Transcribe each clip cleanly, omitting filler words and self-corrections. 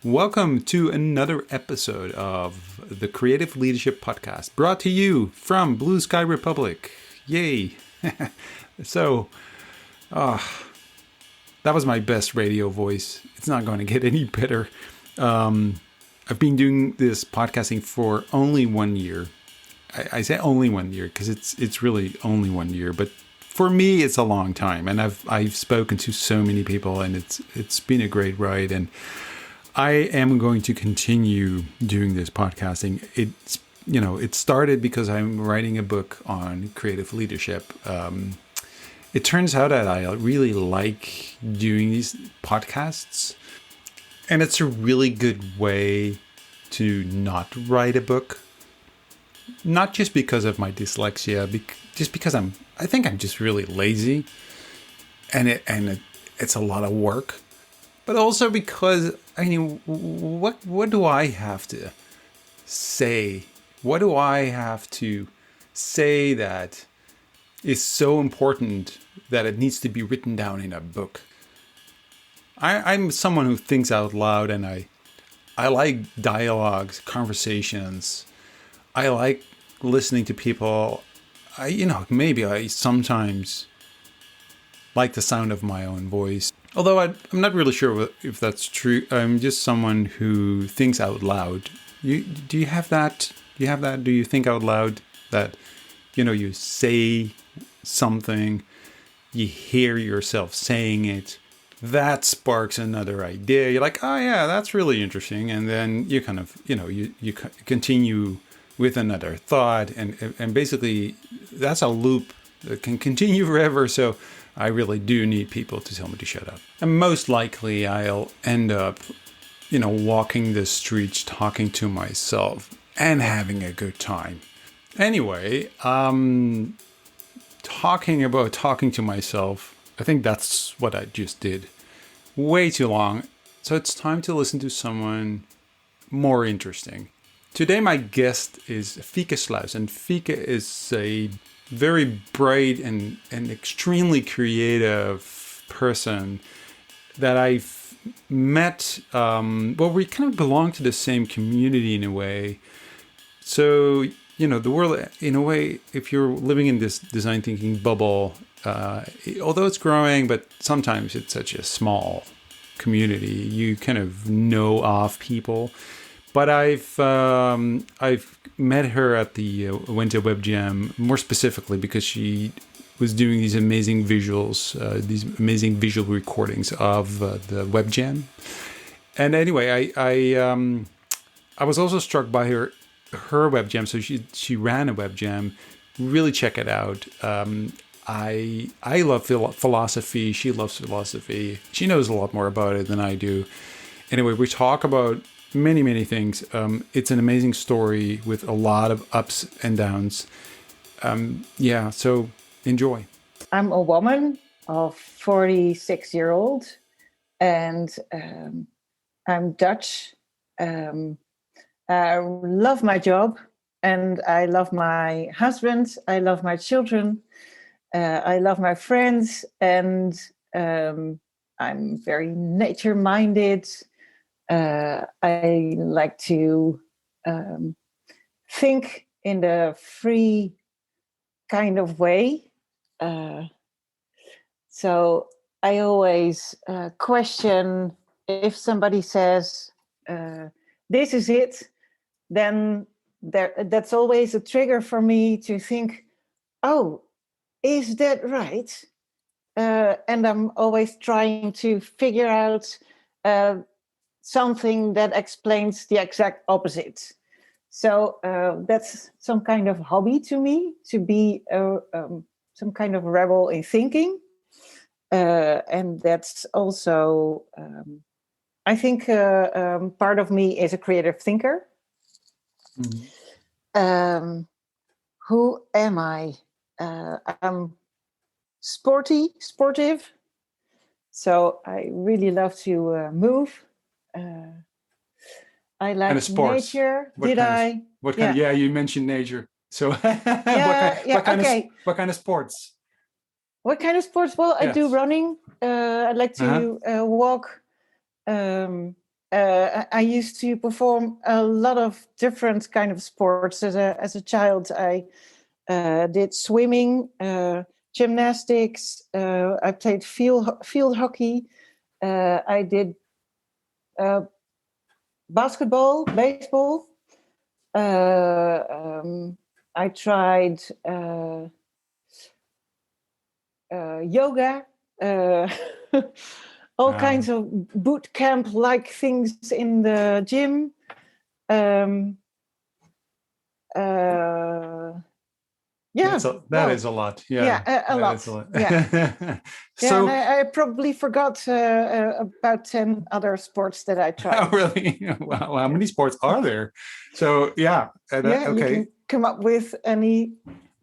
Welcome to another episode of the Creative Leadership Podcast, brought to you from Blue Sky Republic. Yay! So, uh, that was my best radio voice. It's not going to get any better. I've been doing this podcasting for only 1 year. I say only 1 year because it's really only 1 year, but for me, it's a long time, and I've spoken to so many people, and it's been a great ride. And I am going to continue doing this podcasting. It started because I'm writing a book on creative leadership. It turns out that I really like doing these podcasts, and it's a really good way to not write a book. Not just because of my dyslexia, just because I think I'm just really lazy, and it's a lot of work. But also because, what do I have to say? What do I have to say that is so important that it needs to be written down in a book? I'm someone who thinks out loud, and I like dialogues, conversations. I like listening to people. Maybe I sometimes like the sound of my own voice. Although I'm not really sure if that's true. I'm just someone who thinks out loud. Do you have that? Do you have that? Do you think out loud that, you say something, you hear yourself saying it, that sparks another idea. You're like, oh yeah, that's really interesting. And then you kind of, you continue with another thought. And basically that's a loop that can continue forever. So I really do need people to tell me to shut up. And most likely I'll end up, walking the streets, talking to myself and having a good time. Anyway, talking about talking to myself, I think that's what I just did. Way too long. So it's time to listen to someone more interesting. Today my guest is Fieke Sluijs, and Fieke is a very bright and extremely creative person that I've met. We kind of belong to the same community in a way. So, the world, in a way, if you're living in this design thinking bubble, although it's growing, but sometimes it's such a small community, you kind of know of people. But I've met her at the Winter Web Jam, more specifically because she was doing these amazing visuals, these amazing visual recordings of the Web Jam. And anyway, I was also struck by her Web Jam. So she ran a Web Jam. Really check it out. I love philosophy. She loves philosophy. She knows a lot more about it than I do. Anyway, we talk about many things. It's an amazing story with a lot of ups and downs. So enjoy. I'm a woman of 46-year-old, and I'm Dutch. I love my job, and I love my husband. I love my children. I love my friends, and I'm very nature-minded. I like to think in the free kind of way. So I always question if somebody says, this is it, then that's always a trigger for me to think, oh, is that right? And I'm always trying to figure out something that explains the exact opposite. So that's some kind of hobby to me, to be some kind of rebel in thinking. And that's also, I think, part of me is a creative thinker. Mm-hmm. Who am I? I'm sportive. So I really love to move. I like kind of sports. Nature. Yeah, you mentioned nature. So what kind of sports? What kind of sports? Well, I do running. I like to walk. I used to perform a lot of different kind of sports. As a child, I did swimming, gymnastics. I played field hockey. I did basketball, baseball. I tried yoga, all kinds of boot camp like things in the gym. Yeah, that is a lot. Yeah, a lot. Is a lot. Yeah, So, and I probably forgot about 10 other sports that I tried. oh, really? Wow, how many sports are there? So, yeah, Okay. You can come up with any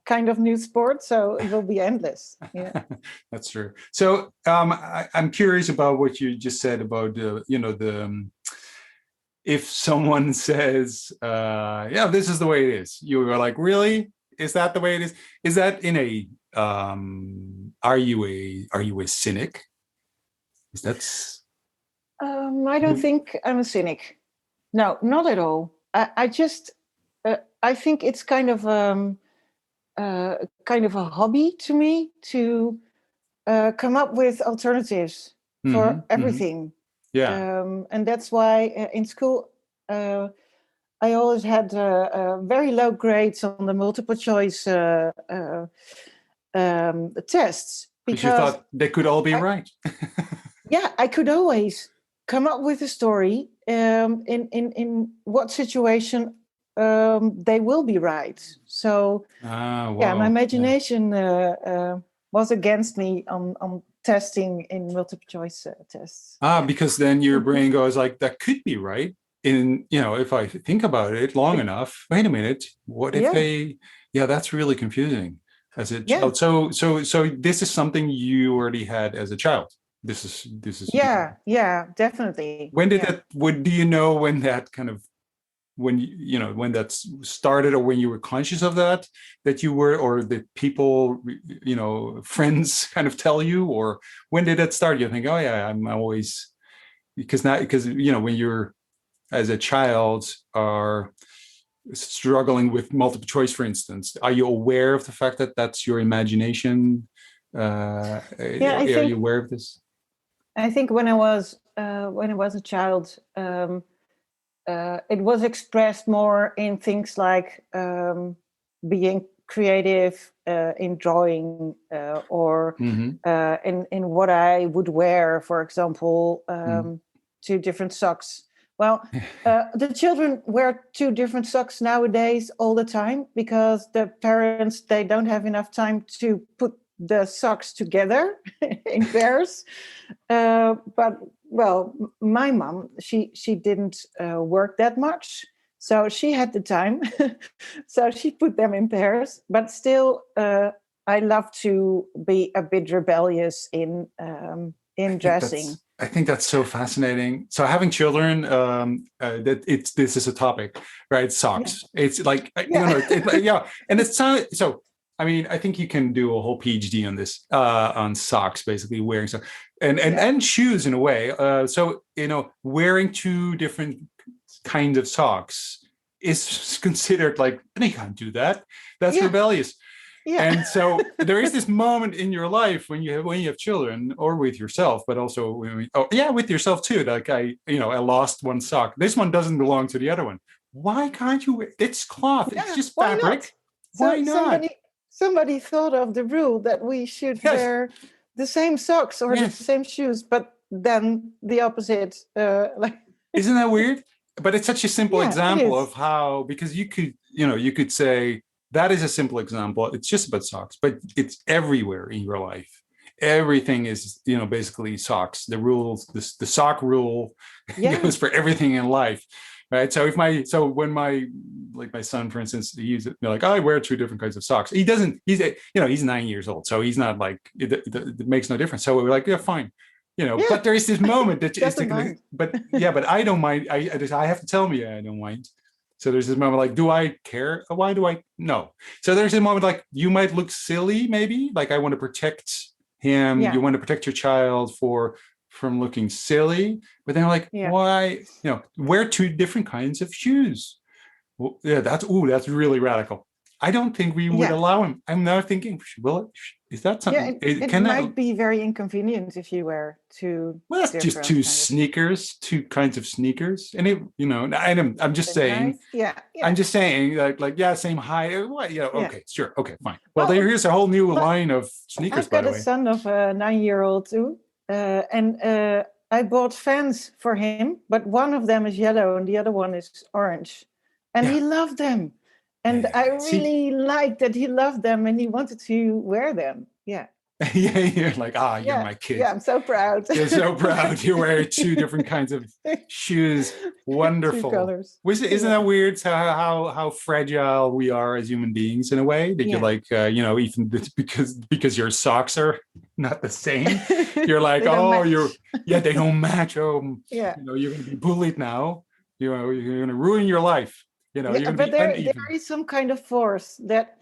kind of new sport, so it will be endless. Yeah. That's true. So I'm curious about what you just said about if someone says, yeah, this is the way it is, you are like, really? Is that the way it is? Is that in a are you a cynic? Is that I don't think I'm a cynic. No, not at all. I just I think it's kind of a hobby to me to come up with alternatives for everything. Yeah. And that's why in school I always had very low grades on the multiple choice tests Because you because thought they could all be right. yeah, I could always come up with a story in what situation they will be right. So yeah, my imagination was against me on testing in multiple choice tests. Because then your brain goes like, that could be right. If I think about it long enough, wait a minute, what if they? Yeah, that's really confusing as a child. So this is something you already had as a child. This is yeah, definitely. When did that? Do you know when that kind of when when that started, or when you were conscious of that you were, or that people friends kind of tell you, or when did it start? You think, oh yeah, I'm always, because when you're as a child are struggling with multiple choice, for instance, are you aware of the fact that that's your imagination? Are you aware of this? I think when I was a child, it was expressed more in things like being creative in drawing or in what I would wear, for example, 2 different socks. Well, the children wear 2 different socks nowadays all the time because the parents, they don't have enough time to put the socks together in pairs. But well, my mom, she didn't work that much, so she had the time, so she put them in pairs. But still, I love to be a bit rebellious in dressing. I think that's so fascinating. So having children, this is a topic, right? Socks. Yeah. It's like and it's so. I mean, I think you can do a whole PhD on this, on socks, basically wearing socks and shoes in a way. So wearing 2 different kinds of socks is considered like, you can't do that. That's rebellious. Yeah. And so there is this moment in your life when you have children, or with yourself, but also with yourself too. Like I lost one sock. This one doesn't belong to the other one. Why can't you? It's cloth. Yeah, it's just fabric. Why not? Somebody thought of the rule that we should wear the same socks or the same shoes, but then the opposite. Isn't that weird? But it's such a simple example of how, because you could say that is a simple example. It's just about socks, but it's everywhere in your life. Everything is, basically socks. The rules, the sock rule goes for everything in life. Right. So when my son, for instance, he's like, I wear 2 different kinds of socks. He doesn't, he's 9 years old. So he's not like, it makes no difference. So we're like, yeah, fine. But there is this moment that but I don't mind. I have to tell me I don't mind. So there's this moment like, do I care? Why do I? No. So there's a moment like, you might look silly, maybe like, I want to protect him. You want to protect your child from looking silly, but then like, Yeah. why, wear two different kinds of shoes. Well, yeah, that's really radical. I don't think we would Yeah. allow him. I'm now thinking, well, is that Yeah, something? it Can that? might be very inconvenient if you wear two Well, that's just different two kind of sneakers, two kinds of sneakers, and I'm just same saying. height. Yeah, I'm yeah, just saying, like, yeah, same height. What? Yeah, yeah. okay, sure, okay, fine. Well, Well, here's a whole new but line of sneakers, I've by got the a way. son of a 9-year-old too, and I bought Vans for him, but one of them is yellow and the other one is orange, and Yeah, he loved them, yeah, and yeah. I See, really liked that he loved them and he wanted to wear them. Yeah, yeah, you're like, you're yeah, my yeah. kid. I'm so proud. You're so proud. You wear two different kinds of shoes. Two Wonderful. colors. Isn't Yeah, that weird? How fragile we are as human beings in a way that you're yeah. like, even because your socks are not the same. You're like, They don't you're match. yeah, they don't match. Oh, Yeah. you're going to be bullied now. You're going to ruin your life. You're Yeah, going to but be there uneven. is some kind of force that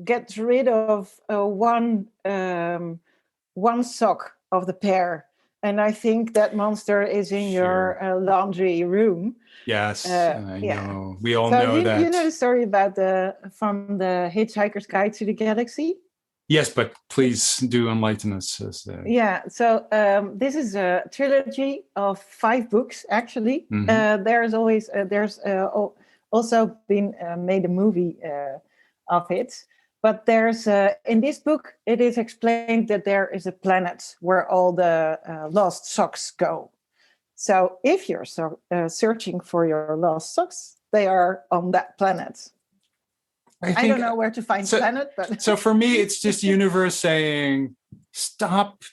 gets rid of one sock of the pair, and I think that monster is in your Sure. laundry room. Yes, I Yeah. know. We all So know you that. know the story about from the Hitchhiker's Guide to the Galaxy. Yes, but please do enlighten us. Yeah, so this is a trilogy of 5 books. Actually, Mhm. there's also been made a movie of it. But there's in this book, it is explained that there is a planet where all the lost socks go. So if you're searching for your lost socks, they are on that planet. I think don't know where to find so. planet, but So for me, it's just universe saying, stop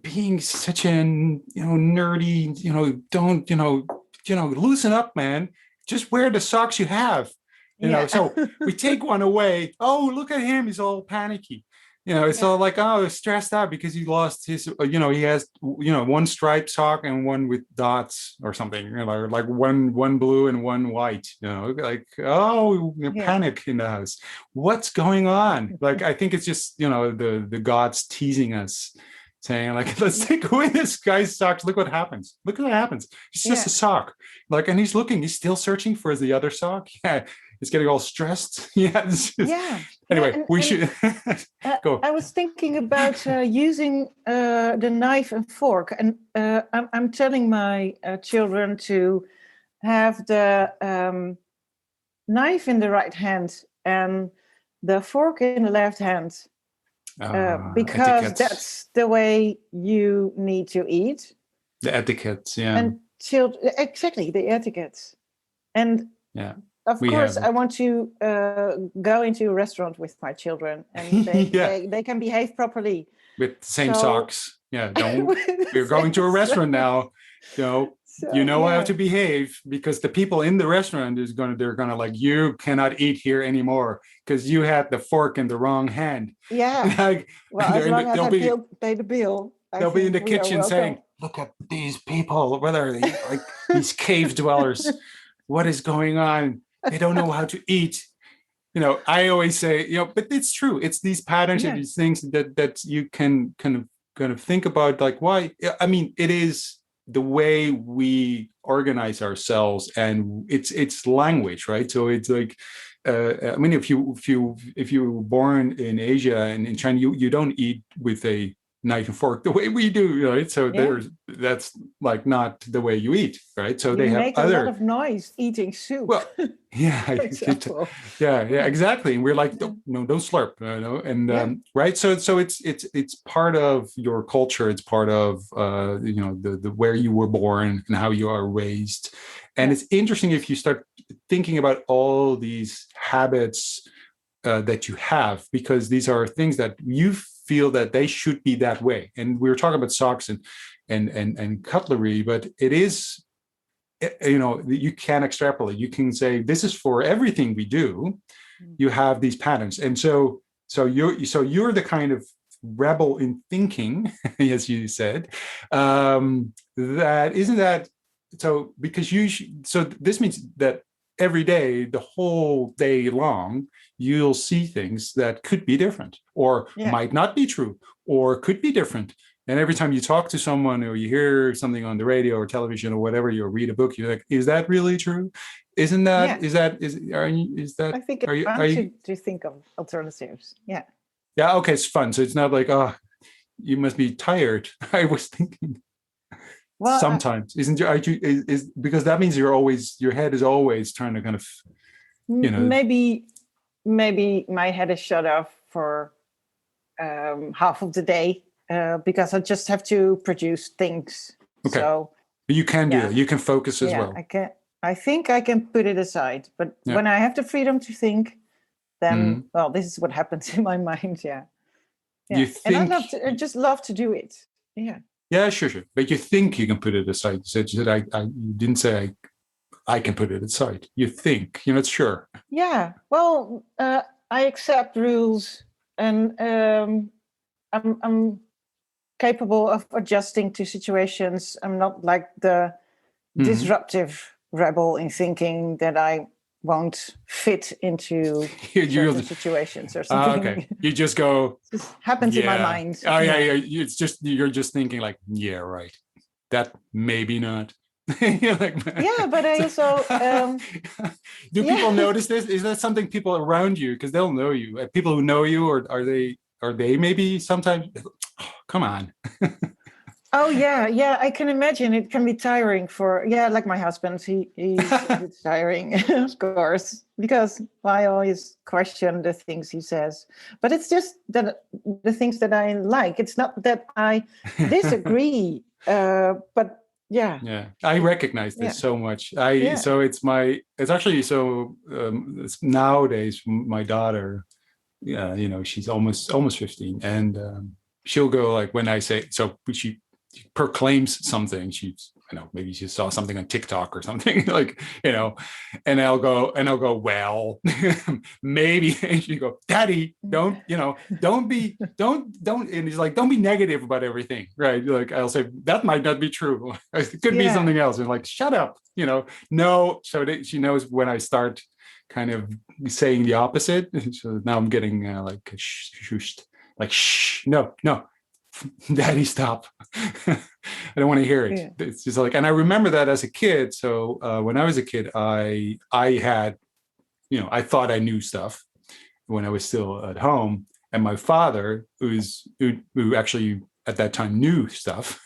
being such an nerdy. Don't loosen up, man. Just wear the socks you have. yeah, So we take one away. Oh, look at him. He's all panicky. It's yeah, all like, stressed out because he lost his, he has, one striped sock and one with dots or something, like one blue and one white, like, yeah. panic in the house. What's going on? Like, I think it's just, the gods teasing us, saying like, let's take away this guy's socks. Look what happens. Look what happens. It's just Yeah. a sock. Like, and he's still searching for the other sock. Yeah. It's getting all stressed. Yeah. Yeah. Anyway, Yeah, we should go. I was thinking about using the knife and fork, and I'm telling my children to have the knife in the right hand and the fork in the left hand, because Etiquette. that's the way you need to eat. The etiquette, yeah. And exactly, the etiquette. And Yeah. of We course, have I want to go into a restaurant with my children, and yeah. they can behave properly. With same So socks. Yeah. We're going to a restaurant now. So How yeah, to behave, because the people in the restaurant they're gonna like, you cannot eat here anymore because you had the fork in the wrong hand. yeah. Like, Well, as long as they'll I be pay the bill, I they'll be in think the we are kitchen welcome. saying, look at these people, what are they, like these cave dwellers? What is going on? They don't know how to eat. I always say, but it's true. It's these patterns and Yeah, these things that you can kind of think about, like, why. I mean, it is the way we organize ourselves, and it's language, right? So it's like, I mean, if you were born in Asia and in China, you don't eat with a knife and fork the way we do, right? So yeah. that's like not the way you eat, right? So You they have make a lot other. of noise eating soup, Well, yeah, for example. yeah, exactly. And we're like, don't slurp, and Yeah, right. So it's part of your culture. It's part of the where you were born and how you are raised. And yeah, it's interesting if you start thinking about all these habits that you have, because these are things that you feel that they should be that way. And we were talking about socks and cutlery, but it is, you can extrapolate. You can say this is for everything we do. You have these patterns, and so you're the kind of rebel in thinking, as you said. That isn't that so, because so this means that every day, the whole day long, you'll see things that could be different or yeah, might not be true or could be different. And every time you talk to someone or you hear something on the radio or television or whatever, you read a book, you're like, is that really true? Isn't that, Yeah, is that, is that, I think it's are fun you, to think of alternatives. Yeah. yeah, okay, it's fun. So it's not like, oh, you must be tired. I was thinking Well, sometimes, isn't your, are you, is because that means you're always, your head is always trying to kind of, you know, maybe my head is shut off for half of the day because I just have to produce things. okay. So But you can do yeah, that. You can focus as yeah, well. I can. I think I can put it aside, but Yeah. when I have the freedom to think, then Mhm. well, this is what happens in my mind. Yeah, You yeah, and think, I just love to do it. Yeah, yeah, sure, sure. But you think you can put it aside. You said you didn't say I can put it aside. You think, you're not sure. yeah. Well, I accept rules, and I'm capable of adjusting to situations. I'm not like the Mhm. disruptive rebel in thinking that I won't fit into You're, certain situations or okay. something. You just go, Just happens in my yeah. mind. Oh, yeah, Yeah. yeah. It's just, you're just thinking like, yeah, right. That maybe not. You're like, Yeah, but I so, also do people yeah. notice this? Is that something people around you, because they'll know you, people who know you, or are they maybe sometimes, oh, come on. Oh yeah, yeah. I can imagine it can be tiring for like my husband. He's a bit tiring, of course, because I always question the things he says. But it's just that the things that I like. It's not that I disagree. But yeah, Yeah, I recognize this yeah, so much. I yeah. so it's actually so it's nowadays my daughter, yeah, she's almost 15, and she'll go like when I say so she proclaims something. She's, maybe she saw something on TikTok or something like, and I'll go, well, maybe, and she go, Daddy, don't, and he's like, don't be negative about everything, right? Like, I'll say that might not be true. It could be Yeah. something else, and like, shut up, no. So that she knows when I start kind of saying the opposite. So now I'm getting like shushed, like, shh, no, no, Daddy, stop. I don't want to hear it. Yeah. It's just like, and I remember that as a kid. So when I was a kid, I had, I thought I knew stuff when I was still at home, and my father, who actually at that time knew stuff,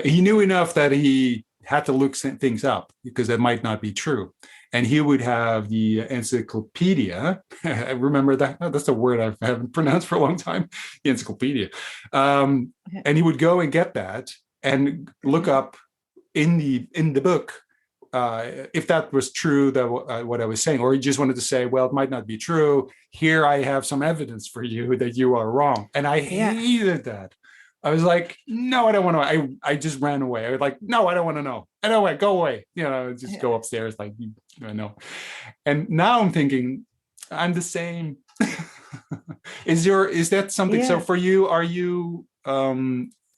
he knew enough that he had to look things up because that might not be true. And he would have the encyclopedia. I remember that. Oh, that's a word I haven't pronounced for a long time. The encyclopedia. And he would go and get that and look up in the book if that was true, that what I was saying, or he just wanted to say, well, it might not be true. Here I have some evidence for you that you are wrong. And I Yeah. hated that. I was like, no, I don't want to. I just ran away. I was like, no, I don't want to know. I don't want, go away. Just Yeah. go upstairs. Like, I know. And now I'm thinking, I'm the same. Is that something? So Yeah. for you,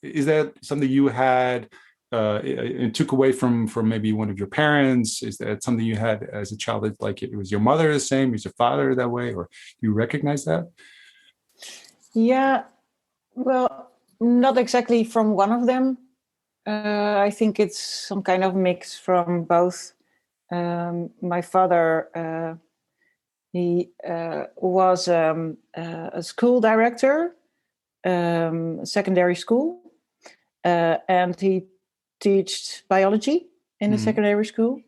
is that something you had and took away from maybe one of your parents? Is that something you had as a child? That, like, it was your mother the same? Was your father that way? Or do you recognize that? Yeah. Well, not exactly from one of them. I think it's some kind of mix from both. My father, he was a school director, secondary school, and he taught biology in the Mm-hmm. secondary school.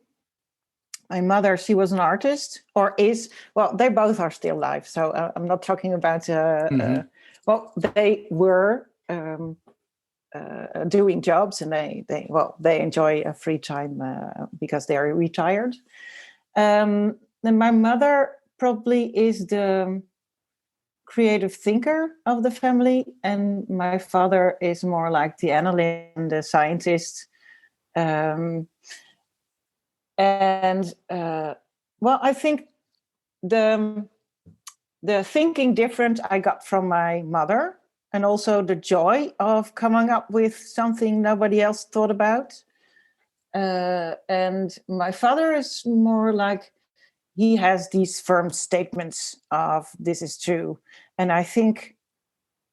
My mother, she was an artist, or is. Well, they both are still alive, so I'm not talking about. Mm-hmm. Well, they were doing jobs, and they enjoy a free time because they are retired. And my mother probably is the creative thinker of the family, and my father is more like the analyst and the scientist. Um, and well, I think the thinking different I got from my mother, and also the joy of coming up with something nobody else thought about. And my father is more like, he has these firm statements of this is true. And I think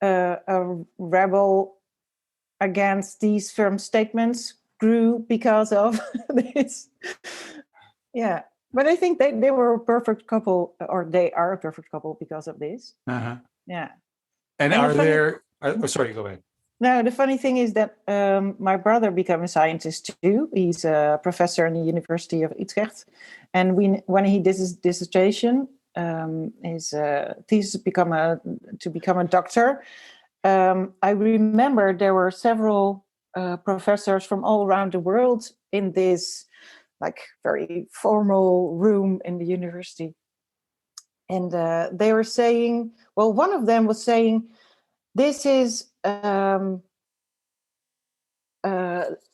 a rebel against these firm statements grew because of this. Yeah. But I think they were a perfect couple, or they are a perfect couple because of this. Uh-huh. Yeah. And are there... sorry, go ahead. No, the funny thing is that my brother became a scientist too. He's a professor in the University of Utrecht. And when he did his dissertation, his thesis to become a doctor, I remember there were several professors from all around the world in this like very formal room in the university. And they were saying, well, one of them was saying, this is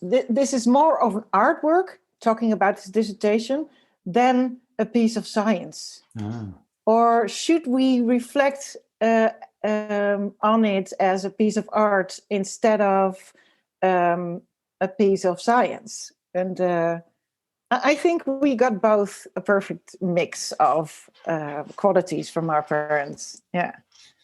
this is more of an artwork, talking about his dissertation, than a piece of science. Or should we reflect on it as a piece of art instead of a piece of science? And I think we got both a perfect mix of qualities from our parents. Yeah.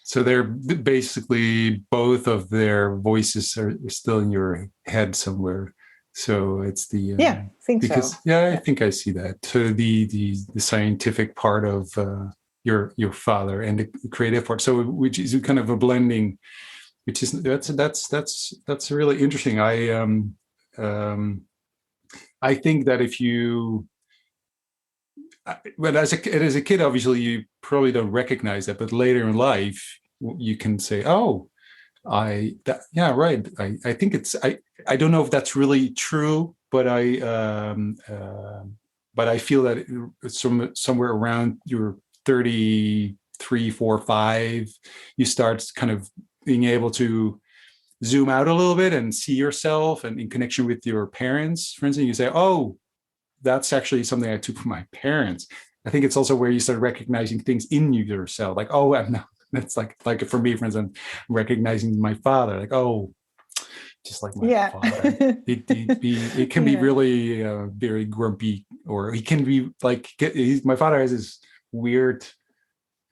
So they're basically, both of their voices are still in your head somewhere. So it's the I think because, so. I think I see that. So the scientific part of your father and the creative part. So which is kind of a blending, which is that's really interesting. I think that if you... Well, as a kid, obviously you probably don't recognize that, but later in life you can say, "Oh, right. I think it's I don't know if that's really true, but I feel that it's somewhere around your 33, 4, 5, you start kind of being able to zoom out a little bit and see yourself, and in connection with your parents, for instance, you say, "Oh, that's actually something I took from my parents." I think it's also where you start recognizing things in yourself, like, "Oh, I'm not." That's like for me, for instance, recognizing my father, like, "Oh, just like my father." It can be really very grumpy, or he can be like, my father has this weird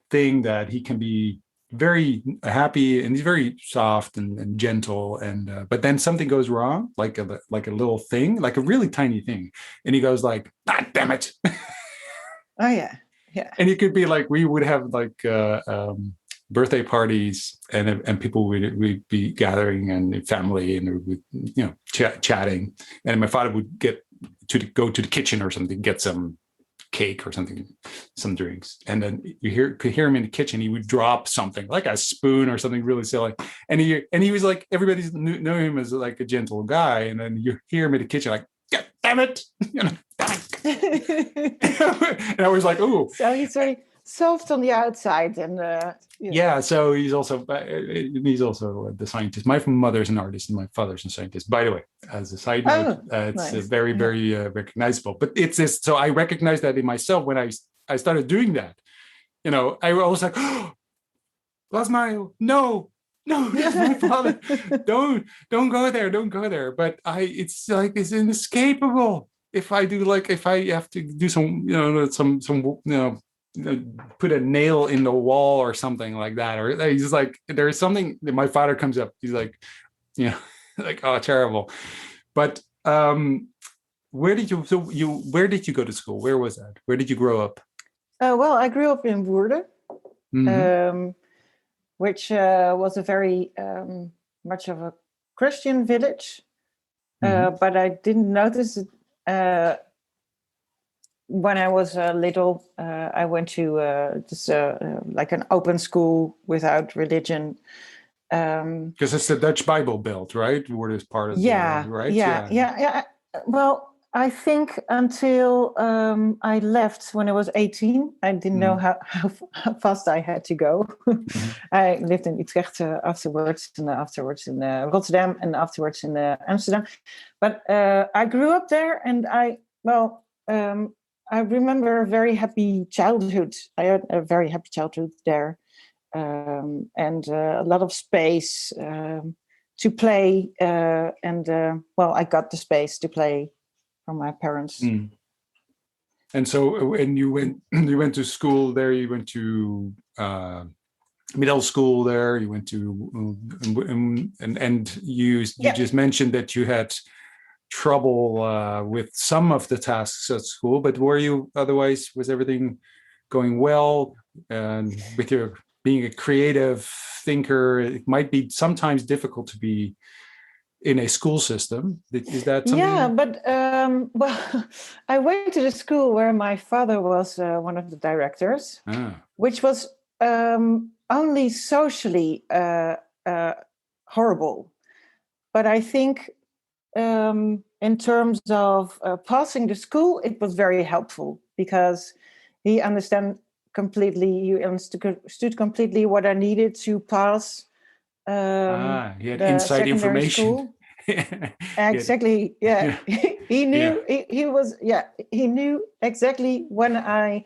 thing that he can be very happy, and he's very soft and gentle, and but then something goes wrong, like a little thing, like a really tiny thing, and he goes like, "Ah, damn it." Oh yeah. And it could be like, we would have like birthday parties, and people would be gathering, and family, and would, chatting, and my father would go to the kitchen or something, get some cake or something, some drinks, and then could hear him in the kitchen. He would drop something like a spoon or something really silly, and he was like, everybody knew him as like a gentle guy, and then you hear him in the kitchen like, "God damn it." And I was like, "Oh." So he's very soft on the outside, and So he's also the scientist. My mother's an artist and my father's a scientist, by the way, as a side note. It's nice. Very recognizable, but it's this. So I recognize that in myself when I started doing that. I was like, "Oh, Lasmail, no, that's my father. don't go there." But it's like, it's inescapable. If I have to do some put a nail in the wall or something like that, or he's like, there's something that my father comes up, he's like, like, "Oh, terrible." But where did you go to school? Where was that? Where did you grow up? Well, I grew up in Woerden, which was a very much of a Christian village, but I didn't notice it when I was little. I went to just like an open school without religion. Because it's the Dutch Bible Belt, right? Where is part of right? Yeah. Well, I think until I left when I was 18, I didn't know how fast I had to go. I lived in Utrecht afterwards, and afterwards in Rotterdam, and afterwards in Amsterdam. But I grew up there, and I remember a very happy childhood. I had a very happy childhood there, and a lot of space to play. I got the space to play from my parents. And so when you went to school there, you went to middle school there. You went to, and you just mentioned that you had trouble with some of the tasks at school, but were you otherwise, was everything going well? And with your being a creative thinker, it might be sometimes difficult to be in a school system. Is that something? Yeah, but well, I went to the school where my father was one of the directors, which was only socially horrible. But I think in terms of passing the school, it was very helpful because he understood completely what I needed to pass He had the inside secondary information. school. Exactly. Yeah. He knew. He knew exactly when I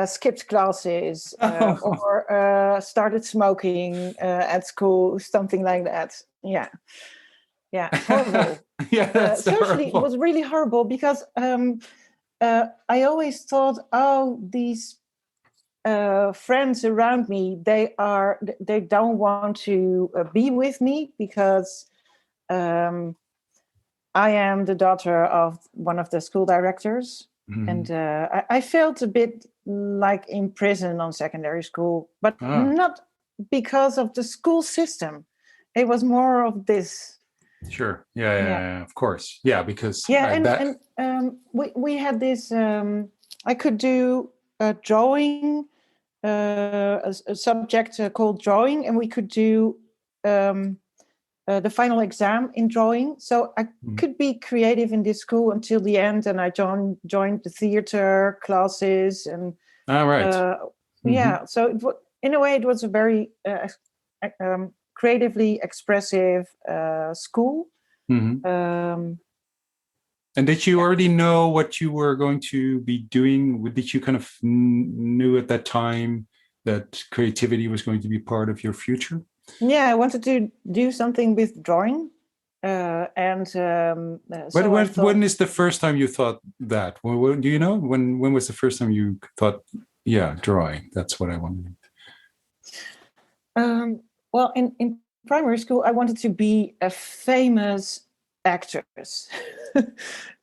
skipped classes or started smoking at school, something like that. Yeah. Horrible. Yeah, that's socially, horrible. it was really horrible because I always thought, oh, these friends around me, they don't want to be with me because I am the daughter of one of the school directors, and I felt a bit like in prison on secondary school, but not because of the school system. It was more of this. Sure. Yeah, of course. Yeah, because we had this. I could do a drawing, a subject called drawing, and we could do the final exam in drawing. So I could be creative in this school until the end, and I joined the theater classes and. Yeah, so in a way, it was a very creatively expressive school. And did you already know what you were going to be doing? Did you kind of knew at that time that creativity was going to be part of your future? Yeah, I wanted to do something with drawing. When is the first time you thought that? Do you know? When was the first time you thought, yeah, drawing? That's what I wanted. Well, in primary school, I wanted to be a famous actress.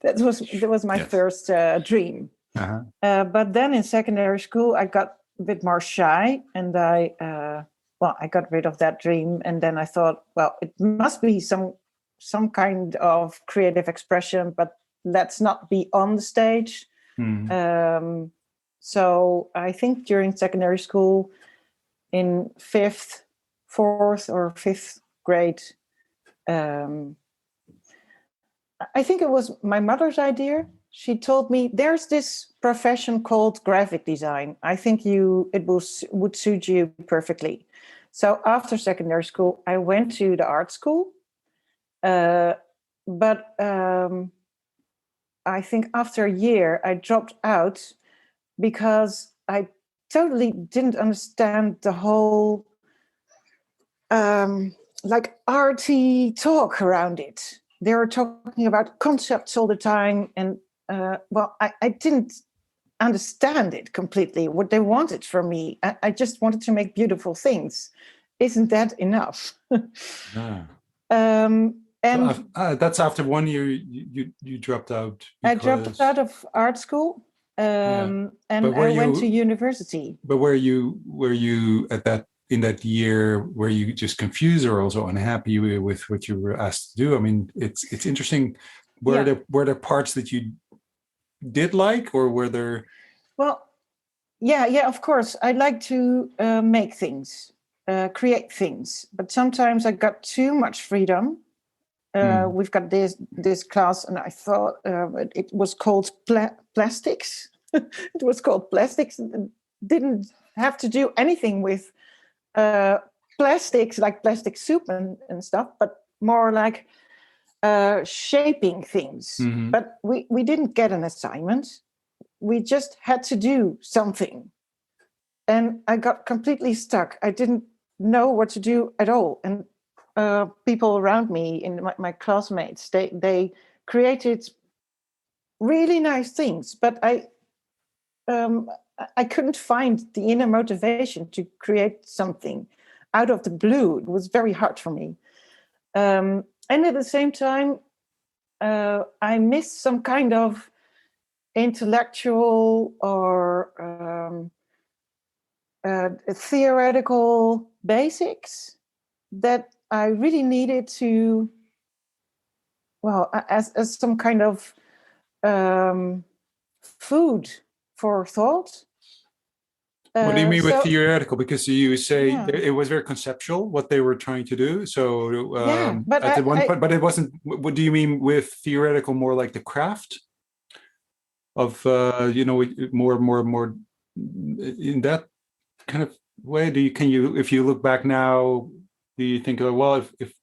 that was my first dream. But then in secondary school, I got a bit more shy, and I got rid of that dream. And then I thought, well, it must be some kind of creative expression, but let's not be on the stage. So I think during secondary school, in fourth or fifth grade, I think it was my mother's idea. She told me there's this profession called graphic design. I think would suit you perfectly. So after secondary school, I went to the art school. But I think after a year, I dropped out because I totally didn't understand the whole like arty talk around it. They were talking about concepts all the time, and I didn't understand it completely. What they wanted from me, I just wanted to make beautiful things. Isn't that enough? And so that's after 1 year you dropped out. I dropped out of art school, and I went to university. But were you in that year, were you just confused or also unhappy with what you were asked to do? I mean, it's interesting. Were there parts that you did like, or were there? Well, yeah, of course. I like to make things, create things, but sometimes I got too much freedom. We've got this class, and I thought it was called plastics. It was called plastics. It didn't have to do anything with plastics, like plastic soup and stuff, but more like shaping things. But we didn't get an assignment. We just had to do something. And I got completely stuck. I didn't know what to do at all. And people around me, my classmates, they created really nice things, but I couldn't find the inner motivation to create something out of the blue. It was very hard for me. And at the same time, I missed some kind of intellectual or theoretical basics that I really needed to, well, as some kind of food for thought. What do you mean with So theoretical? Because you say yeah, it was very conceptual what they were trying to do. So yeah, but at the one point, but it wasn't. What do you mean with theoretical? More like the craft of more in that kind of way. Can you if you look back now, do you think, oh, well, if if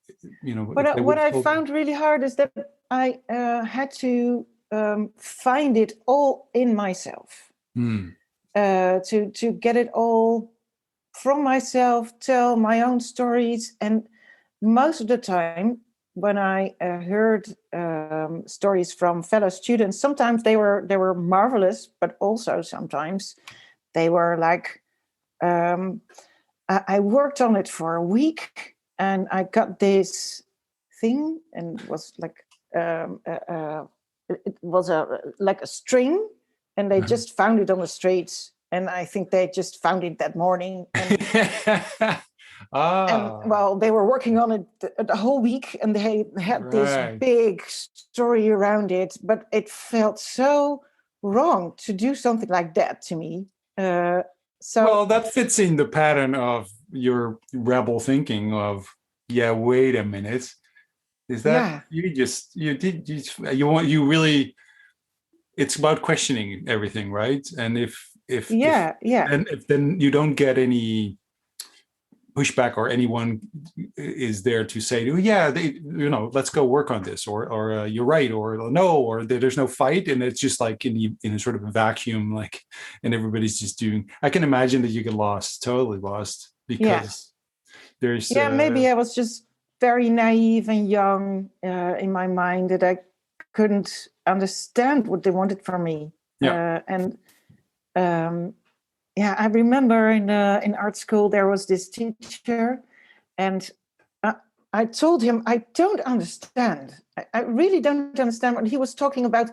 they what would have I told you? found really hard is that I had to find it all in myself, Hmm. to get it all from myself, tell my own stories. And most of the time, when I heard stories from fellow students, sometimes they were marvelous, but also sometimes they were like, I worked on it for a week, and I got this thing, and it was like it was like a string, and they just found it on the streets, and I think they just found it that morning, and Ah, well, they were working on it the whole week, and they had this right. big story around it, but it felt so wrong to do something like that to me. So Well, that fits in the pattern of your rebel thinking of, yeah, wait a minute. Is that yeah, you want you really it's about questioning everything, right? And yeah, yeah, if then you don't get any pushback or anyone is there to say, oh, yeah, let's go work on this, or you're right, or no, or there's no fight, and it's just like in a sort of a vacuum, like, and everybody's just doing. I can imagine that you get lost, totally lost, yeah. because there's Yeah, maybe I was just very naive and young in my mind that I couldn't understand what they wanted from me. yeah. And yeah, I remember in art school there was this teacher, and I, I told him I don't understand. I really don't understand what he was talking about.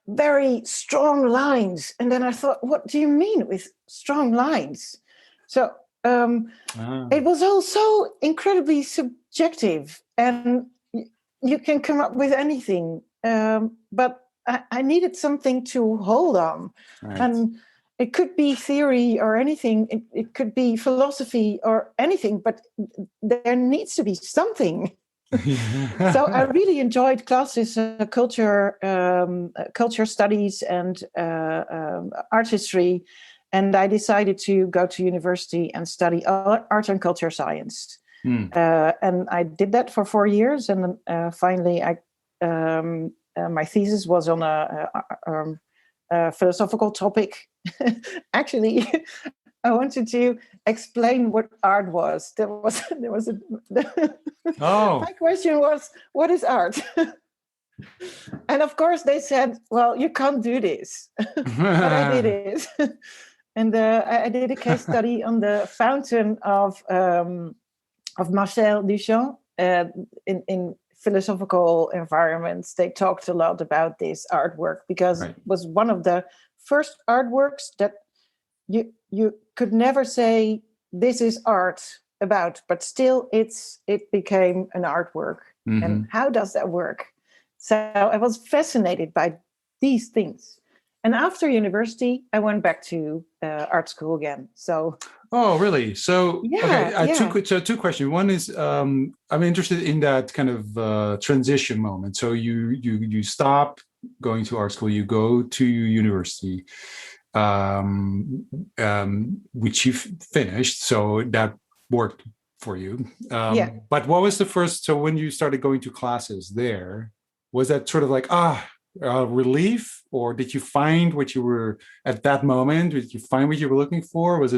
Very strong lines, and then I thought, what do you mean with strong lines? So. Ah. It was all so incredibly subjective, and you can come up with anything. But I needed something to hold on, Right. and it could be theory or anything. It could be philosophy or anything, but there needs to be something. So I really enjoyed classes, culture studies, and art history, and I decided to go to university and study art and culture science. Hmm. And I did that for 4 years, and finally, my thesis was on a philosophical topic. Actually, I wanted to explain what art was. There was Oh. my question was, what is art? And of course they said, well, you can't do this. But I did it. And I did a case study on the fountain of Marcel Duchamp. In philosophical environments, they talked a lot about this artwork because Right. it was one of the first artworks that you could never say this is art about, but still it became an artwork. And Hmm. how does that work? So I was fascinated by these things. And after university, I went back to art school again. So Oh, really? So, yeah, okay, yeah, two questions. One is, I'm interested in that kind of transition moment. So you stop going to art school, you go to university, which you finished. So that worked for you. yeah. But what was the first? So when you started going to classes there, was that sort of like relief, or did you find what you were at that moment? Did you find what you were looking for? Was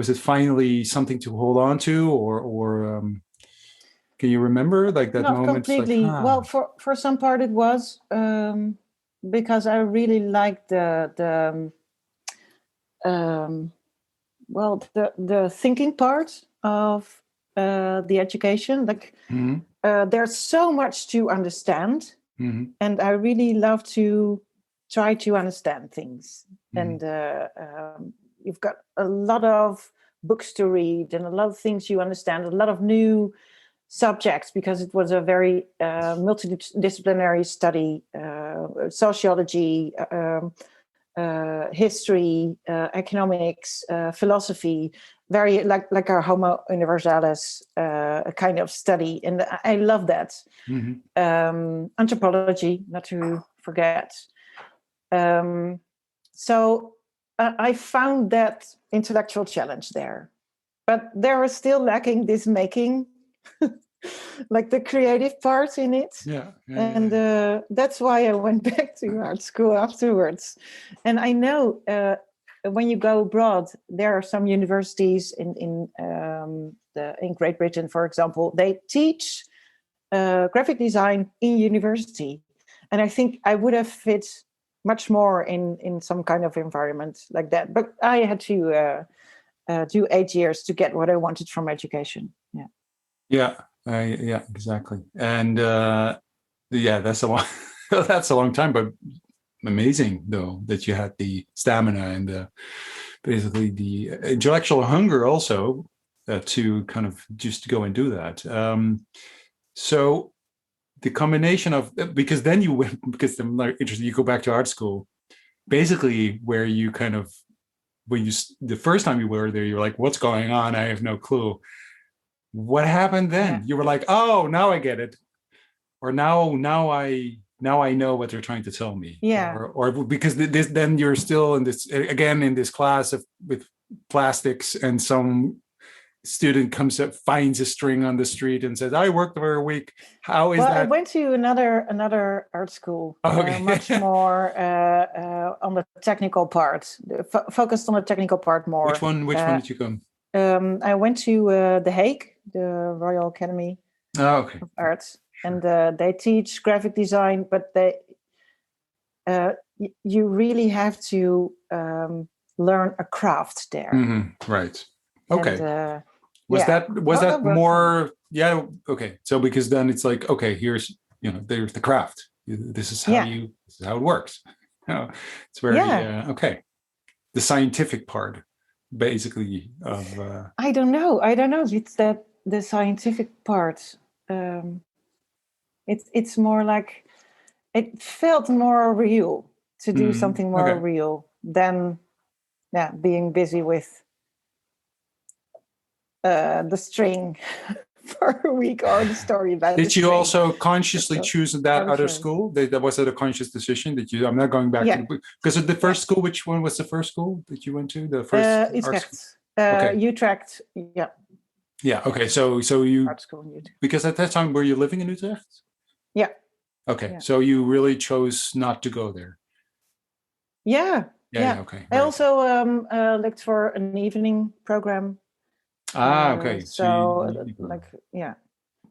it finally something to hold on to, or can you remember like that Not moment? Like, completely. Well, for some part it was because I really liked the well, the thinking part of the education. Like there's so much to understand, and I really love to try to understand things. And you've got a lot of books to read and a lot of things you understand, a lot of new subjects, because it was a very multidisciplinary study, sociology, history, economics, philosophy, very like our Homo universalis kind of study. And I love that. Anthropology, not to forget. So I found that intellectual challenge there. But there was still lacking this making, like the creative part in it. That's why I went back to art school afterwards. And I know when you go abroad, there are some universities in Great Britain, for example, they teach graphic design in university. And I think I would have fit much more in some kind of environment like that. But I had to do 8 years to get what I wanted from education. Yeah, exactly. And that's a long that's a long time, but amazing though that you had the stamina and basically the intellectual hunger also to kind of just go and do that. So the combination of, because then you went, because I'm like interested, you go back to art school, basically where you kind of, when you, the first time you were there, you were like, what's going on? I have no clue. What happened then? You were like, oh, now I get it. Or now I know what they're trying to tell me. Or because this, then you're still in this, again, in this class with plastics, and some student comes up, finds a string on the street and says, I worked for a week. How is that? I went to another art school, much more on the technical part, focused on the technical part more. Which one did you come? I went to The Hague, the Royal Academy of Arts, and they teach graphic design, but you really have to learn a craft there. Right. Okay. And, was that more? Yeah. Okay. So because then it's like, okay, here's, there's the craft. This is how this is how it works. It's very okay. The scientific part, basically, of I don't know. It's that the scientific part. It's more like, it felt more real to do something more real than being busy with the string for a week, or the story about. Did you also consciously choose that other school? That was it a conscious decision that you? I'm not going back to because of the first school. Which one was the first school that you went to? The first Utrecht. Utrecht. Yeah. Yeah. Okay. So you, art school in Utrecht. Because at that time were you living in Utrecht? Yeah. Okay. Yeah. So you really chose not to go there. Yeah. Okay. I also looked for an evening program. Okay.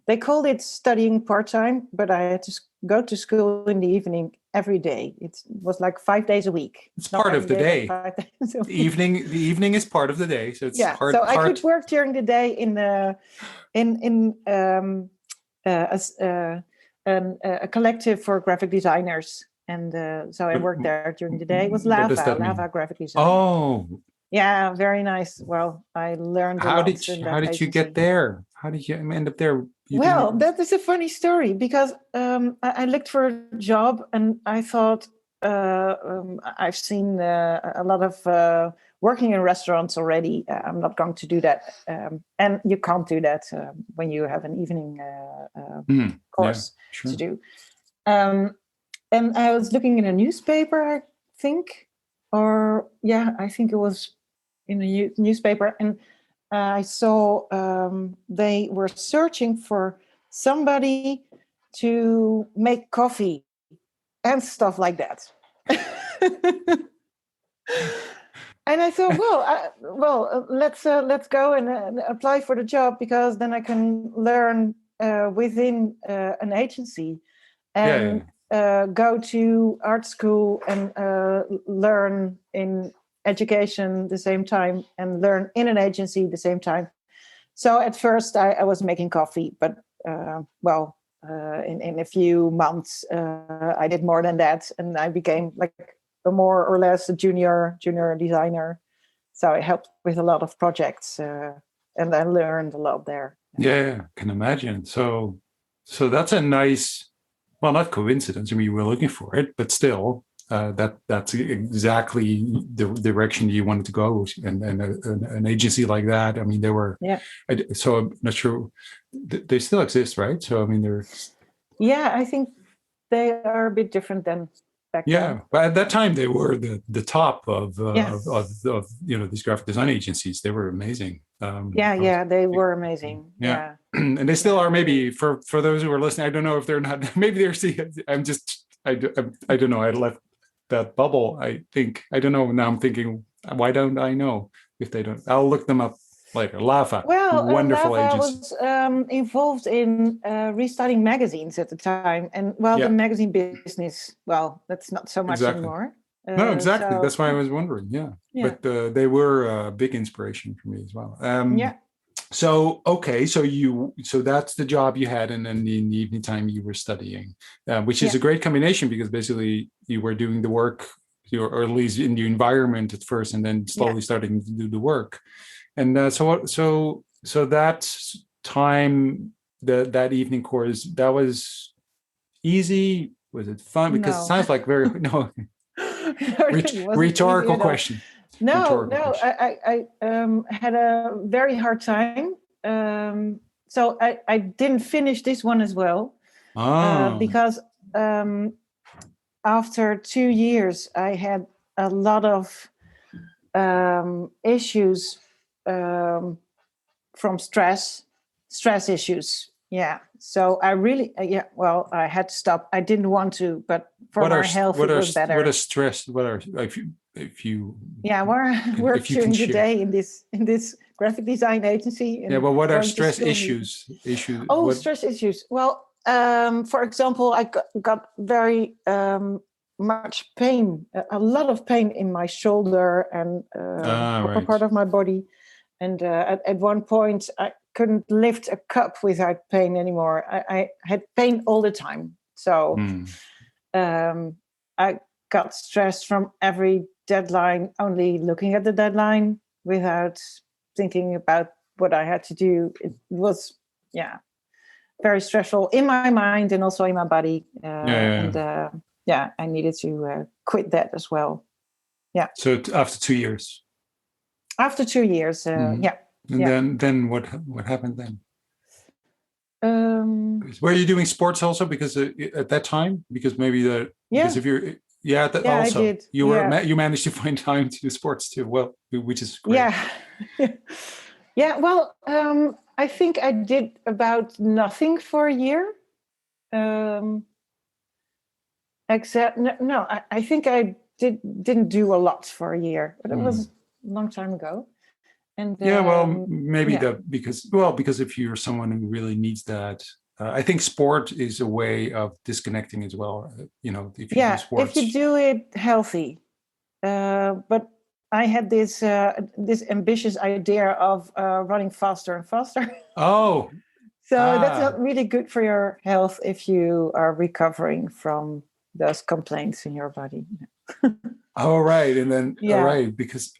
They called it studying part-time, but I had to go to school in the evening every day. It was like 5 days a week. It's part of the day. 5 days a week. The evening is part of the day, so it's part. So I could work during the day a collective for graphic designers, and so I worked there during the day. It was Lava graphic design. Oh. Yeah, very nice. Well, I learned a lot. How did you get there? How did you end up there? That is a funny story, because I looked for a job, and I thought I've seen a lot of working in restaurants already. I'm not going to do that, and you can't do that when you have an evening course to do. And I was looking in a newspaper, I think it was in a newspaper, and I saw they were searching for somebody to make coffee and stuff like that. And I thought, let's go and apply for the job, because then I can learn within an agency, and go to art school and learn in education the same time and learn in an agency the same time. So at first I was making coffee, but in a few months I did more than that, and I became like a more or less a junior designer. So I helped with a lot of projects, and I learned a lot there. Yeah, I can imagine. So that's a nice, well, not coincidence. I mean, you were looking for it, but still, that's exactly the direction you wanted to go. And an agency like that, I mean, they were. Yeah. So I'm not sure they still exist, right? So I mean, they're. Yeah, I think they are a bit different than back then. But at that time they were the top of Yes. of these graphic design agencies. They were amazing. They were amazing. Yeah. And they still are. Maybe for those who are listening, I don't know if they're not. Maybe they're seeing. I don't know. I left that bubble. I think I don't know. Now I'm thinking, why don't I know if they don't? I'll look them up later. Lava, wonderful Lava agency. was involved in restarting magazines at the time, and the magazine business, that's not so much anymore. No, exactly. That's why I was wondering. Yeah. But they were a big inspiration for me as well. So okay, so that's the job you had, and then in the evening time you were studying, which is a great combination, because basically you were doing the work, or at least in the environment at first, and then slowly starting to do the work. And so that time, that evening course, that was easy. Was it fun? Because it sounds like very rhetorical question. No, I had a very hard time. So I didn't finish this one as well. Because after 2 years, I had a lot of issues from stress issues. Yeah. So I really, I had to stop. I didn't want to, but for my health, it was better. What is stress? If you work during the day in this graphic design agency. But what are stress issues? Stress issues. Well, for example, I got very much pain, a lot of pain in my shoulder and upper part of my body. And at one point, I couldn't lift a cup without pain anymore. I had pain all the time. So I got stressed from every deadline, only looking at the deadline without thinking about what I had to do. It was, very stressful in my mind and also in my body. And I needed to quit that as well. Yeah. So after 2 years? After 2 years, And then what happened then? Were you doing sports also? Because at that time, because maybe because if you're also I did. You managed to find time to do sports too. Well, which is great. Well, I think I did about nothing for a year. Except I think I didn't do a lot for a year, but it was a long time ago. And maybe because if you're someone who really needs that, I think sport is a way of disconnecting as well. If you do sports, if you do it healthy. But I had this ambitious idea of running faster and faster. Oh, so that's not really good for your health if you are recovering from those complaints in your body. Oh, right. And then, because,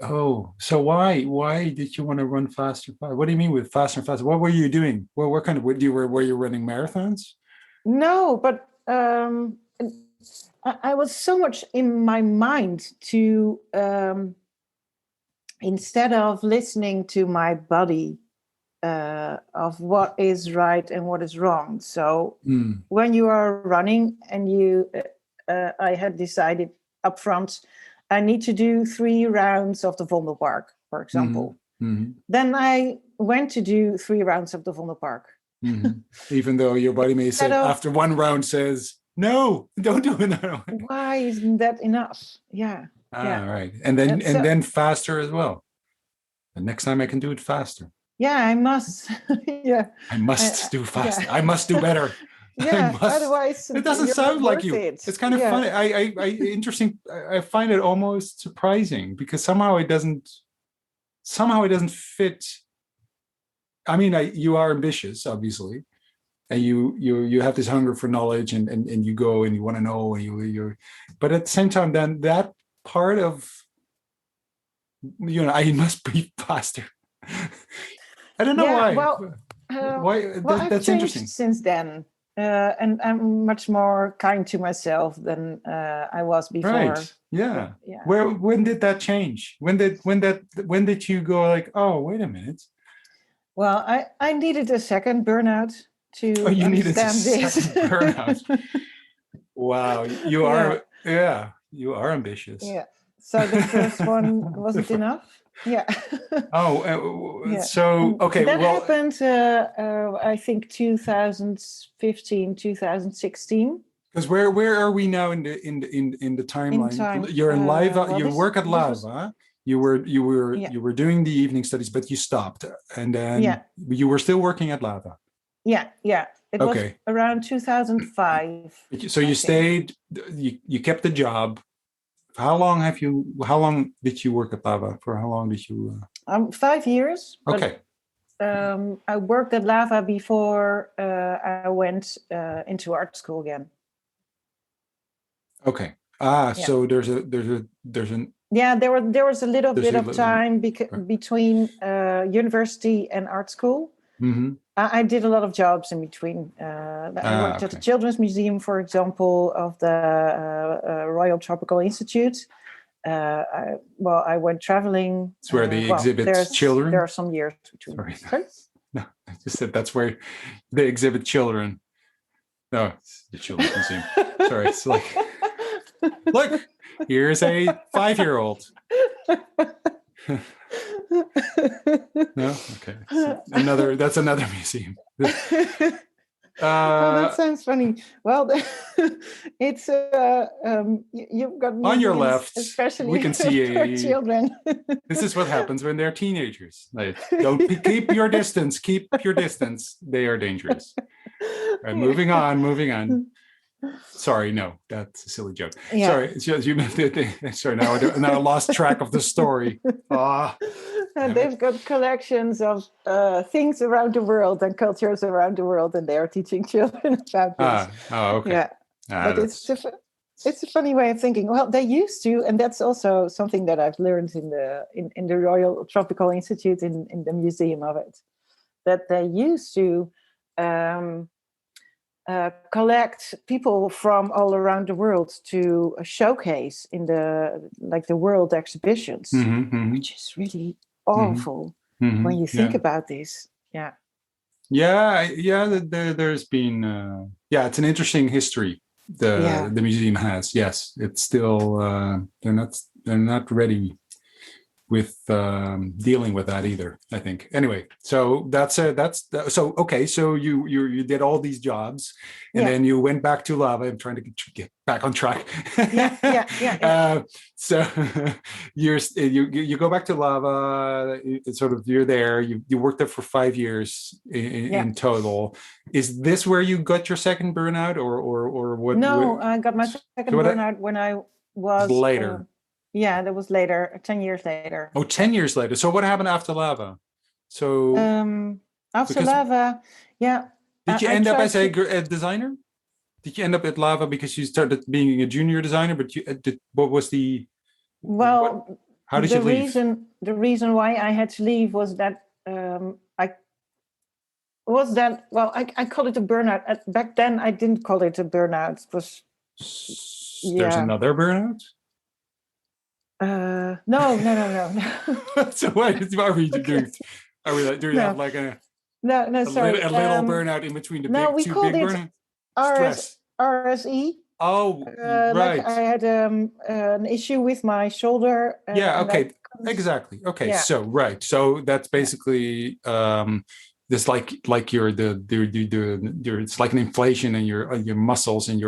so why did you want to run faster? What do you mean with faster and faster? What were you doing? Well, what kind of, were you running marathons? No, but I was so much in my mind to, instead of listening to my body, of what is right and what is wrong. So when you are running and I had decided up front, I need to do 3 rounds of the Vondelpark, for example. Mm-hmm. Then I went to do 3 rounds of the Vondelpark. Mm-hmm. Even though your body may say after 1 round says, no, don't do another one. Why isn't that enough? Yeah. Right. And then faster as well. The next time I can do it faster. Yeah, I must. I must do faster. I must do better. Yeah. Otherwise, It doesn't you're sound not like worth you. it. It's kind of Yeah. funny. Interesting. I find it almost surprising because somehow it doesn't fit. I mean, you are ambitious, obviously, and you have this hunger for knowledge, and you go and you want to know, and you're, but at the same time, then that part of, I must breathe faster. I don't know Yeah. why. Well, I've That's changed interesting. since then, and I'm much more kind to myself than I was before. Right. Yeah. Yeah. When did that change? When did you go like, oh, wait a minute? Well, I needed a second burnout Oh, to you needed a understand this. second burnout. Wow. Yeah. You are ambitious. Yeah. So the first one wasn't enough. Yeah. Yeah. So And okay, that well, happened, I think 2015, 2016 because where are we now in the in timeline? time. You're in Lava. Well, You work at this was, Lava. You yeah. were doing the evening studies, but you stopped, and then Yeah. you were still working at Lava. Yeah. Yeah. It was Okay, around 2005, so I you think. stayed. You kept the job. How long did you work at Lava? For how long did you? 5 years, but Okay. I worked at Lava before I went into art school again. Okay. Yeah. So there's an Yeah, there was a little there's bit a of time between university and art school. mm-hmm. I did a lot of jobs in between. I worked at the Okay. Children's Museum, for example, of the Royal Tropical Institute. I went traveling. It's where they exhibit There children. are some years between. Sorry. No, I just said that's where they exhibit children. No, it's the Children's Museum. Sorry, it's like, look, here's a 5-year-old. No, okay. That's another museum. Well, that sounds funny. Well, it's you've got on your museums, left, especially we can see for children. This is what happens when they're teenagers. Like, don't keep your distance. Keep your distance. They are dangerous. Right, moving on. Sorry, no, that's a silly joke. Yeah. Sorry, it's just, sorry. Now I lost track of the story. They've got collections of things around the world and cultures around the world, and they are teaching children about this. Okay. Yeah, but it's a funny way of thinking. Well, they used to, and that's also something that I've learned in the Royal Tropical Institute in the museum of it, that they used to collect people from all around the world to showcase in the world exhibitions, which is really awful when you think about this. Yeah. There's been it's an interesting history the museum has. Yes, it's still they're not ready with dealing with that either, I think. Anyway, so okay. So you did all these jobs, and then you went back to Lava. I'm trying to get back on track. So you go back to Lava. It's sort of, you're there. You worked there for 5 years in total. Is this where you got your second burnout, or what? No, I got my second burnout when I was later. That was later, 10 years later. Oh, 10 years later. So what happened after Lava? So after Lava, did you end up as a designer? Did you end up at Lava because you started being a junior designer? But what was the? Well, how did you leave? The reason why I had to leave was that I call it a burnout. Back then, I didn't call it a burnout. It was there's another burnout. No. So what are we doing? Are we doing have like a sorry, a little burnout in between the we two called big it burnouts? RSE. Oh, right. Like I had an issue with my shoulder. Okay. Exactly. Okay. Yeah. So right. So that's basically this like you're it's like an inflation in your muscles and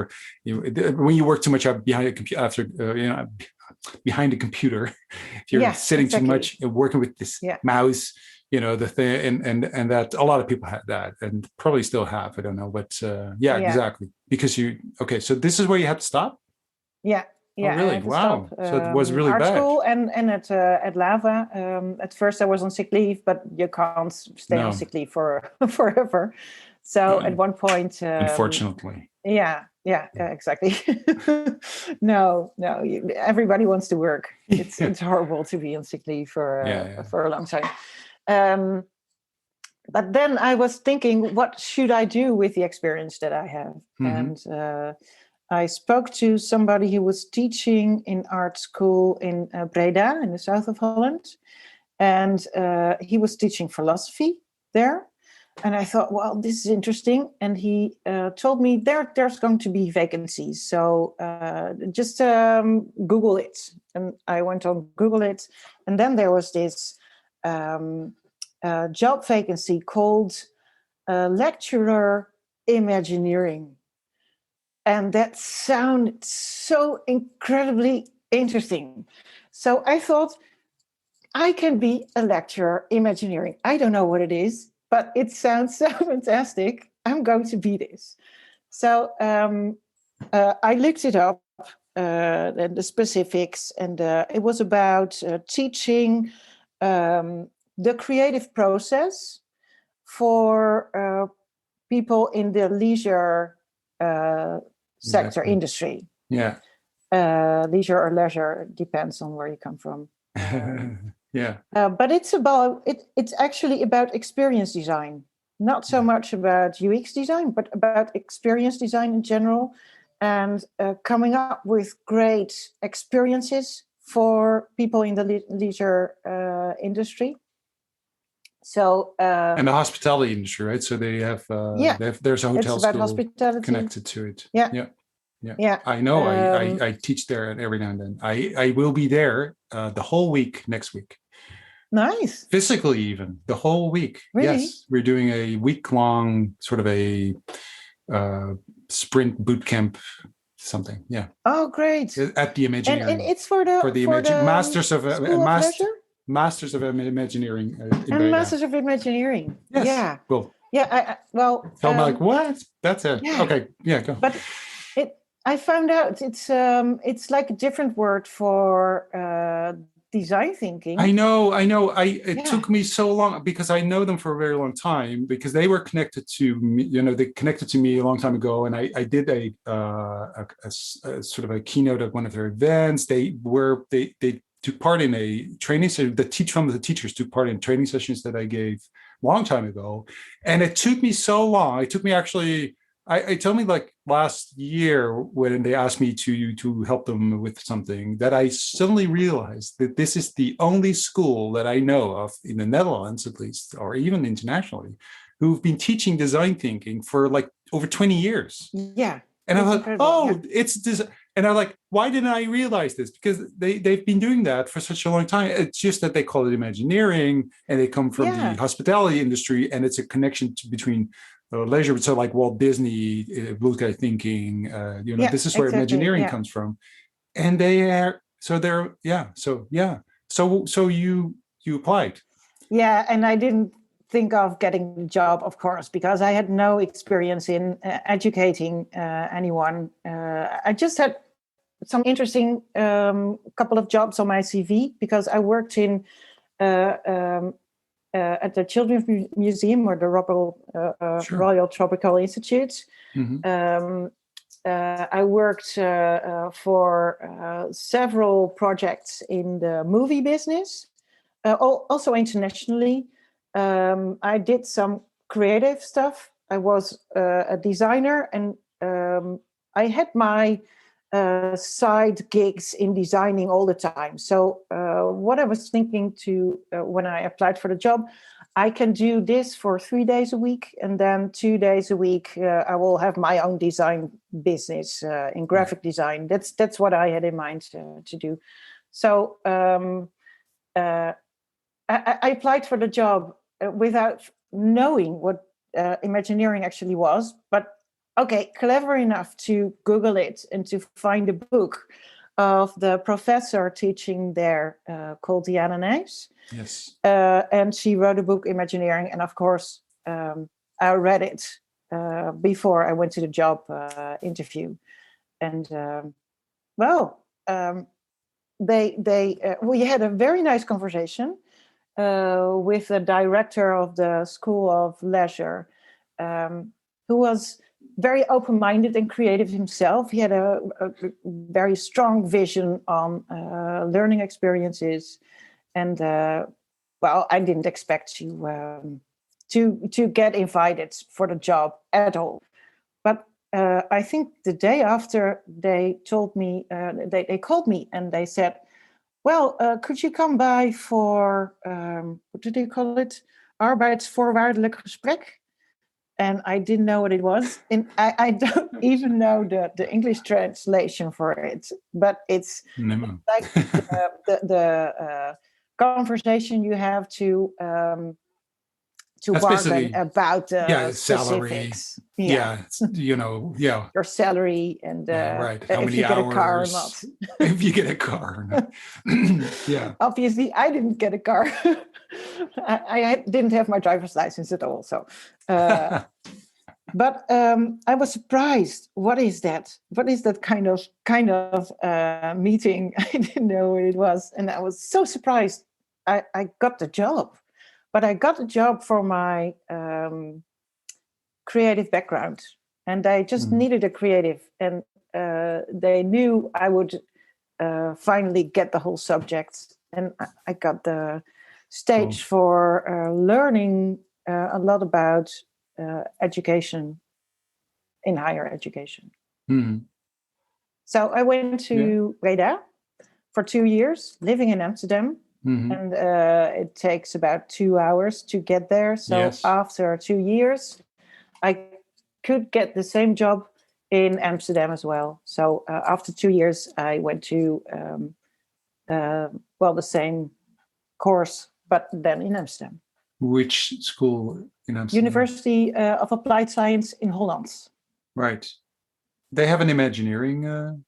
when you work too much behind a computer behind a computer, if you're sitting too much and working with this mouse, the thing, and that a lot of people had that, and probably still have. I don't know, but yeah, Yeah. exactly. Because okay, so this is where you had to stop. Yeah, Oh, yeah, I really? had to stop Wow. So it was really art bad. school and at Lava. At first, I was on sick leave, but you can't stay on No, sick leave for forever. So at one point, unfortunately. yeah, exactly. No, everybody wants to work. It's Yeah, it's horrible to be on sick leave yeah. for a long time. Um, but then I was thinking, what should I do with the experience that I have? Hmm. And I spoke to somebody who was teaching in art school in Breda, in the south of Holland, and he was teaching philosophy there. And I thought, well, this is interesting. And he told me there's going to be vacancies, so just Google it. And I went on Google it, and then there was this job vacancy called lecturer Imagineering. And that sounded so incredibly interesting. So I thought, I can be a lecturer Imagineering. I don't know what it is, but it sounds so fantastic. I'm going to be this. So I looked it up, and the specifics, and it was about teaching the creative process for people in the leisure sector Exactly. industry. Yeah. Leisure or leisure depends on where you come from. Yeah. But it's actually about experience design, not so much about UX design, but about experience design in general, and coming up with great experiences for people in the leisure industry. So And the hospitality industry, right? So yeah, there's a it's hotel about school hospitality. connected to it. Yeah, Yeah. Yeah. yeah. I know. I teach there every now and then. I will be there the whole week next week. Nice. Physically, even the whole week. Really? Yes, we're doing a week-long sort of a sprint boot camp, something. Yeah, Oh, great. at the And Imagineering it's for for the School of Leisure Masters of Imagineering in and Breda. Masters of Imagineering. Yes. Yeah. Well, Yeah, well, so I'm like, what? That's a yeah, okay. Yeah, go. but I found out it's like a different word for design I thinking. know, I know. It Yeah. took me so long because I know them for a very long time because they were connected to me. They connected to me a long time ago, and I did a sort of a keynote at one of their events. They took part in a training session. Some of the teachers took part in training sessions that I gave a long time ago, and it took me so long. It took me actually. I told me like last year when they asked me to help them with something that I suddenly realized that this is the only school that I know of in the Netherlands, at least, or even internationally, who've been teaching design thinking for like over 20 years. Yeah. And I That's thought, incredible. Yeah. oh, it's this. And I'm like, why didn't I realize this? Because they've been doing that for such a long time. It's just that they call it Imagineering, and they come from the Yeah. hospitality industry, and it's a connection between leisure. So like Walt Disney, blue sky thinking. Yeah, this is where exactly. Imagineering Yeah. comes from, and they're yeah. So yeah. So you applied. Yeah, and I didn't think of getting a job, of course, because I had no experience in educating anyone. I just had some interesting couple of jobs on my CV because I worked in uh, um, at the Children's Museum or the Sure. Royal Tropical Institute. Mm-hmm. I worked for several projects in the movie business, also internationally. I did some creative stuff. I was a designer, and I had my side gigs in designing all the time. So what I was thinking when I applied for the job, I can do this for 3 days a week, and then 2 days a week I will have my own design business in graphic design. That's what I had in mind to do. So I applied for the job without knowing what Imagineering actually was, but okay, clever enough to Google it and to find a book of the professor teaching there called Diana Nijs. Yes. And she wrote a book, Imagineering. And of course, I read it before I went to the job interview. And we had a very nice conversation with the director of the School of Leisure, who was very open-minded and creative himself. He had a very strong vision on learning experiences, and I didn't expect to get invited for the job at all. But I think the day after, they told me they called me and they said, "Well, could you come by for what did they call it? Arbeidsvoorwaardelijk gesprek." And I didn't know what it was. And I don't even know the English translation for it. But it's like the conversation you have to bargain about the specifics. Salary. Your salary and right. How if many you hours, get a car or not. If you get a car or not. Yeah. Obviously, I didn't get a car. I didn't have my driver's license at all. So, but I was surprised. What is that? What is that kind of meeting? I didn't know what it was, and I was so surprised. I got the job, but I got the job for my creative background, and I just needed a creative, and they knew I would finally get the whole subject, and I got the stage for learning a lot about education in higher education. Mm-hmm. So I went to Breda for 2 years, living in Amsterdam. Mm-hmm. And it takes about 2 hours to get there. So after 2 years, I could get the same job in Amsterdam as well. So after 2 years, I went to the same course, but then in Amsterdam. Which school in Amsterdam? University of Applied Science in Holland. Right. They have an Imagineering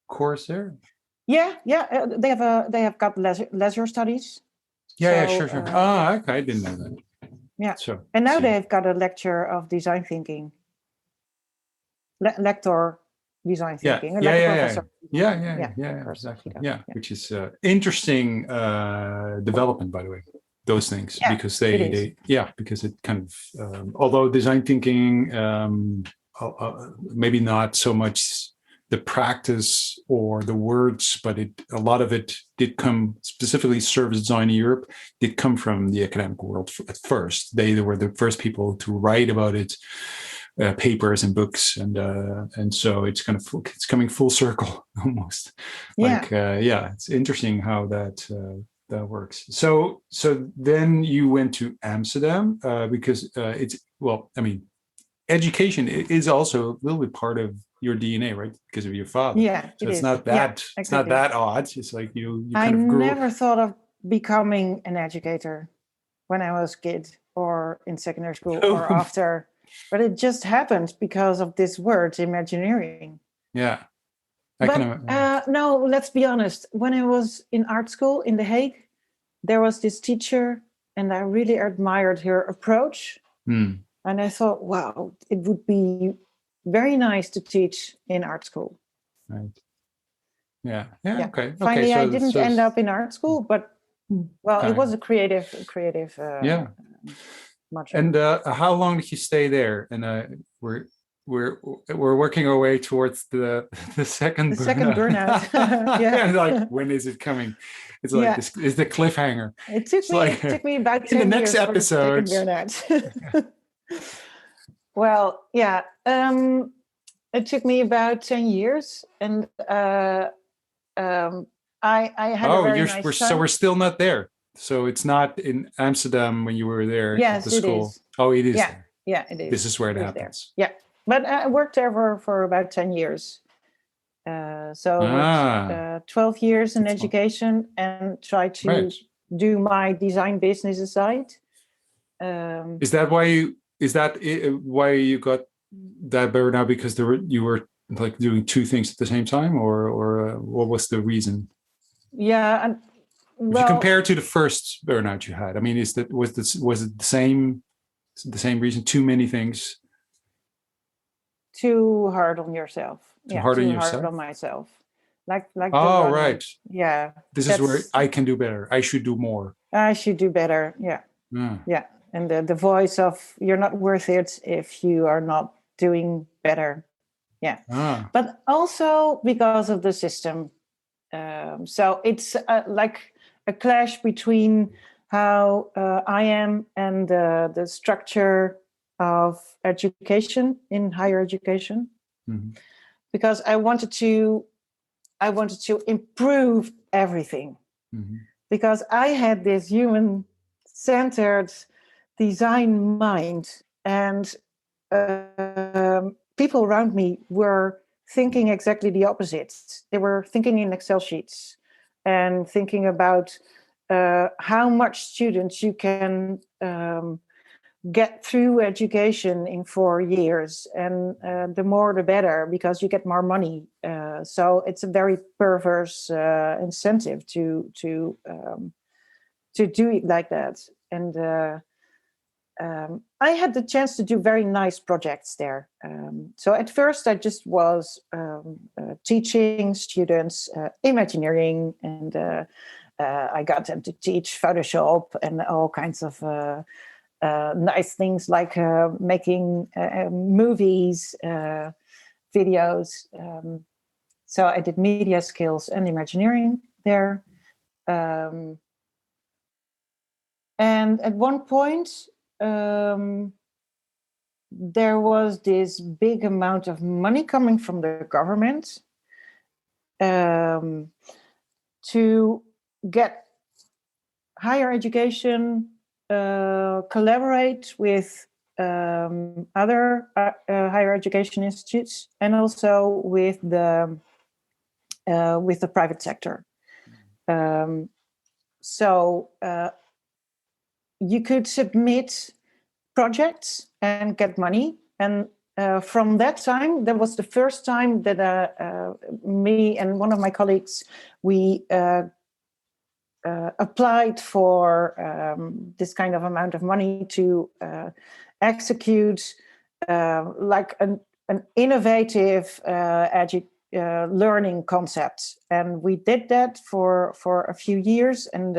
course there. Yeah. They have got leisure studies. Sure. Okay, I didn't know that. Yeah. And now they've got a lecture of design thinking. Lector design thinking. Professor. Exactly. Yeah, which is interesting development, by the way. Those things, because because it kind of although design thinking maybe not so much the practice or the words, but a lot of it did come specifically service design in Europe did come from the academic world at first. They were the first people to write about it. Papers and books, and so it's it's coming full circle almost. It's interesting how that works. So then you went to Amsterdam because education is also a little bit part of your DNA, right? Because of your father. Yeah, so it's not that it's not that odd. It's like you kind of grew. I never thought of becoming an educator when I was a kid or in secondary school or after. But it just happened because of this word, Imagineering. Yeah. No, let's be honest. When I was in art school in The Hague, there was this teacher, and I really admired her approach. And I thought, wow, it would be very nice to teach in art school. Right. Yeah. Okay. Finally, I didn't end up in art school, but it was a creative. Module. And how long did you stay there? And we're working our way towards the second burnout. And like, when is it coming? It's like this is the cliffhanger. It took me about 10 in the next years episode. Well, it took me about 10 years, and I had a very nice time. So we're still not there. So it's not in Amsterdam when you were there at the school. Is. Oh, it is. Yeah, it is. This is where it happens. There. Yeah, but I worked there for about 10 years. 12 years in education and tried to do my design business aside. Is that why you got that burnout? Because you were like doing two things at the same time, or what was the reason? Yeah, and If you well, compare to the first burnout you had, I mean, was it the same reason? Too many things, too hard on yourself. too Yeah, hard on too hard yourself. on myself. Like the Oh, running. right. Yeah, This is where that's I can do better. I should do more. I should do better. Yeah, Yeah. yeah. And the voice of you're not worth it if you are not doing better. Yeah, Ah. but also because of the system. So it's like a clash between how I am and the structure of education in higher education, Mm-hmm. because I wanted to improve everything, Mm-hmm. because I had this human centered design mind, and people around me were thinking exactly the opposite. They were thinking in Excel sheets and thinking about how much students you can get through education in 4 years, and the more the better, because you get more money. So it's a very perverse incentive to do it like that. And I had the chance to do very nice projects there. So at first, I just was teaching students Imagineering, and I got them to teach Photoshop and all kinds of nice things like making movies, videos. So I did media skills and Imagineering there. And at one point, there was this big amount of money coming from the government to get higher education collaborate with other higher education institutes, and also with the private sector. So you could submit projects and get money. And from that time, that was the first time that me and one of my colleagues, we applied for this kind of amount of money to execute like an innovative learning concept. And we did that for a few years, and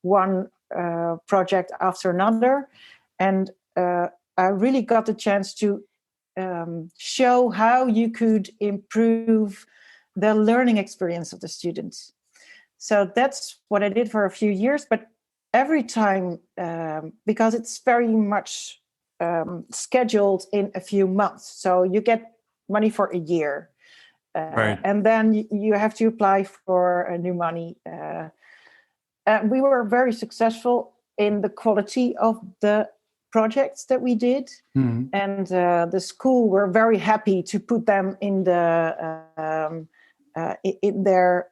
one project after another. And I really got the chance to show how you could improve the learning experience of the students. So that's what I did for a few years. But every time, because it's very much scheduled in a few months, so you get money for a year. Right. And then you have to apply for new money. We were very successful in the quality of the projects that we did. Mm-hmm. And the school were very happy to put them in the in their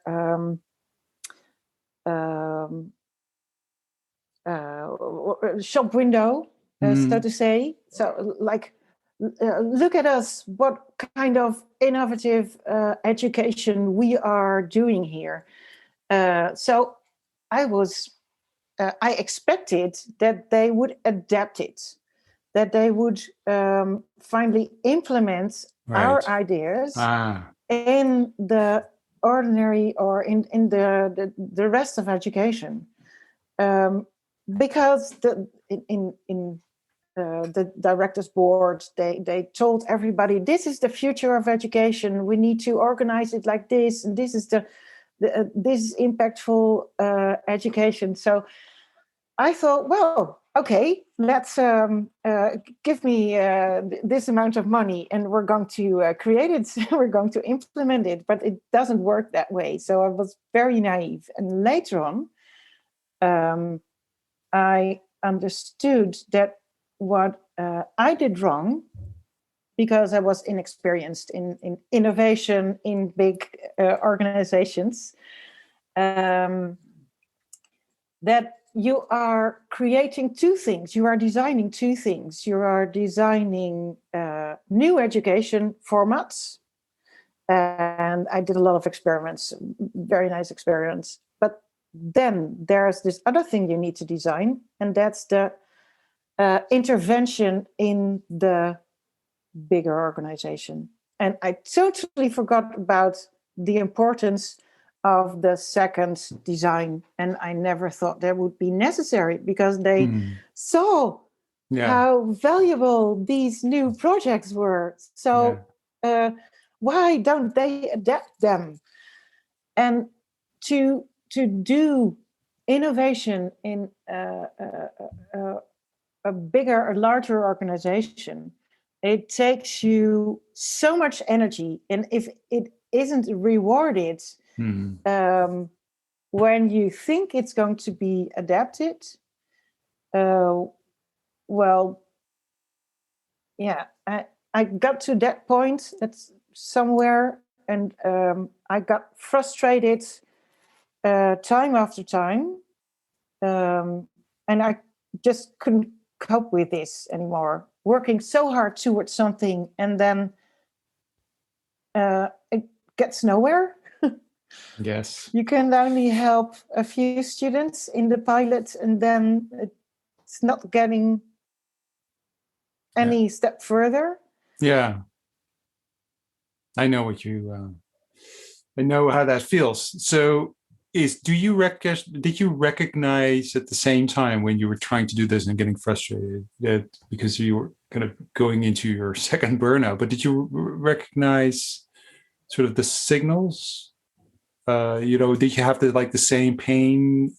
shop window, so to say. So, like, look at us, what kind of innovative education we are doing here. So I expected that they would adapt it, that they would finally implement our ideas in the ordinary, or in the rest of education. Because in the directors board, they told everybody, this is the future of education. We need to organize it like this, and this is this is impactful education. So I thought, well, okay, let's give me this amount of money, and we're going to create it. We're going to implement it. But it doesn't work that way. So I was very naive. And later on, I understood that what I did wrong, because I was inexperienced in innovation in big organizations, that you are creating two things. You are designing two things. You are designing new education formats. And I did a lot of experiments, very nice experiments. But then there's this other thing you need to design, and that's the intervention in the bigger organization. And I totally forgot about the importance of the second design. And I never thought that would be necessary because they saw how valuable these new projects were. So why don't they adapt them? And to do innovation in a bigger, a larger organization, it takes you so much energy. And if it isn't rewarded when you think it's going to be adapted, well, yeah, I got to that point that's somewhere, and I got frustrated time after time, and I just couldn't cope with this anymore. Working so hard towards something, and then it gets nowhere. Yes. You can only help a few students in the pilot, and then it's not getting any step further. Yeah. I know what you. I know how that feels. So, did you recognize at the same time when you were trying to do this and getting frustrated that because you were kind of going into your second burnout, but did you recognize sort of the signals? Did you have the same pain,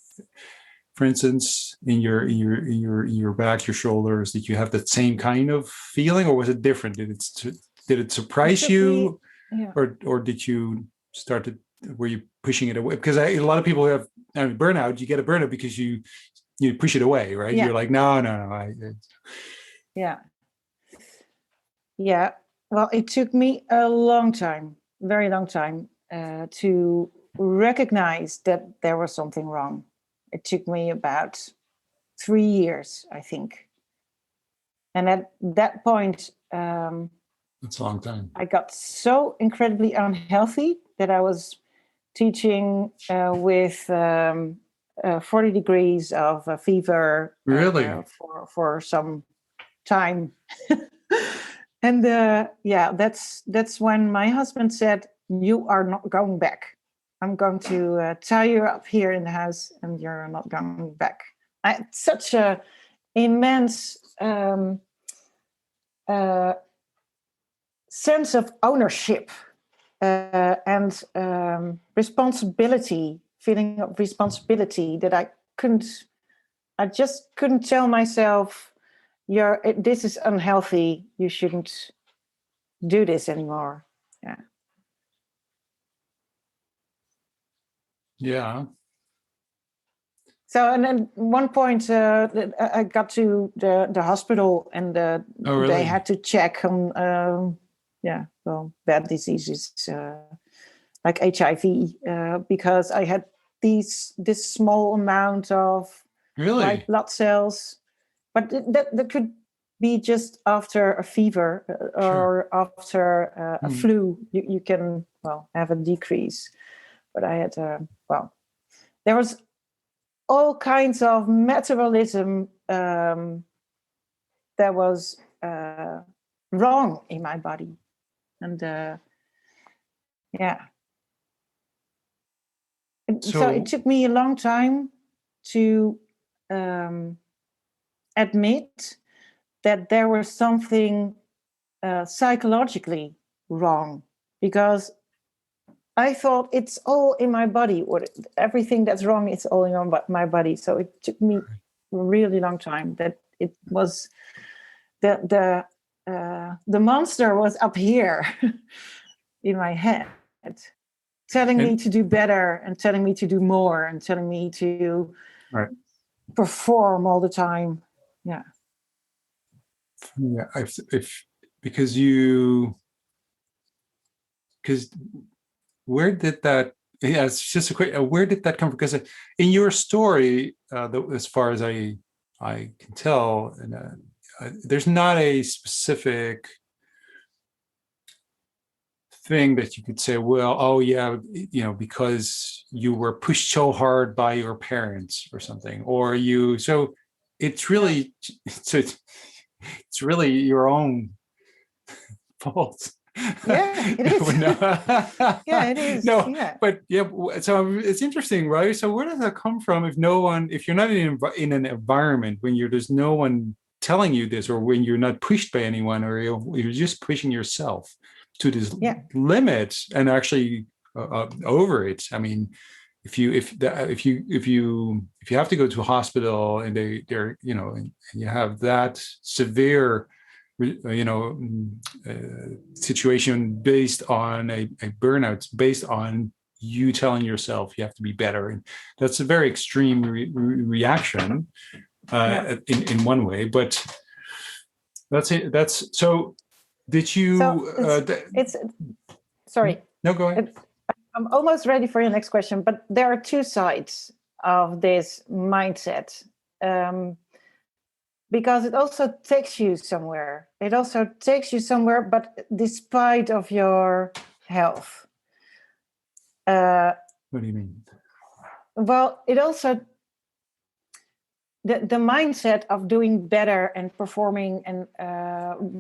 for instance, in your back, your shoulders? Did you have that same kind of feeling, or was it different? Did it surprise you, or did you start to? Were you pushing it away? Because a lot of people have burnout. You get a burnout because you push it away, right? Yeah. You're like, no. Yeah. Well, it took me a long time, very long time, to recognize that there was something wrong. It took me about 3 years, I think. And at that point, that's a long time. I got so incredibly unhealthy that I was teaching with 40 degrees of fever. Really? For some time. And that's when my husband said, "You are not going back. I'm going to tie you up here in the house, and you're not going back." I had such a immense sense of ownership and responsibility, feeling of responsibility, that I just couldn't tell myself, this is unhealthy. You shouldn't do this anymore. Yeah. Yeah. So, and then one point, I got to the hospital, and really? They had to check on, bad diseases like HIV, because I had this small amount of white blood cells, but that could be just after a fever or after a flu. You can have a decrease, but I had there was all kinds of metabolism that was wrong in my body, and so it took me a long time to admit that there was something psychologically wrong, because I thought it's all in my body, or everything that's wrong is all in my body. So it took me a really long time. That it was the monster was up here in my head, telling me to do better, and telling me to do more, and telling me to perform all the time. Yeah. Yeah. Because where did that Yeah, it's just a quick. Where did that come from? Because in your story, as far as I can tell, and, there's not a specific thing that you could say, well, oh yeah, because you were pushed so hard by your parents or something, or you. So it's No. really, it's really your own fault. Yeah, it is. No, Yeah, it is. no, Yeah. but yeah. So it's interesting, right? So where does that come from? If no one, if you're not in an environment when there's no one telling you this, or when you're not pushed by anyone, or you're just pushing yourself to this Yeah. limit and actually over it. I mean, if you have to go to a hospital and they're and you have that severe situation based on a burnout, based on you telling yourself you have to be better, and that's a very extreme reaction Yeah. in one way. But that's it. That's so. Did So you? it's sorry. No, go ahead. I'm almost ready for your next question, but there are two sides of this mindset. Because it also takes you somewhere. It also takes you somewhere, but despite of your health. What do you mean? Well, it also the mindset of doing better and performing and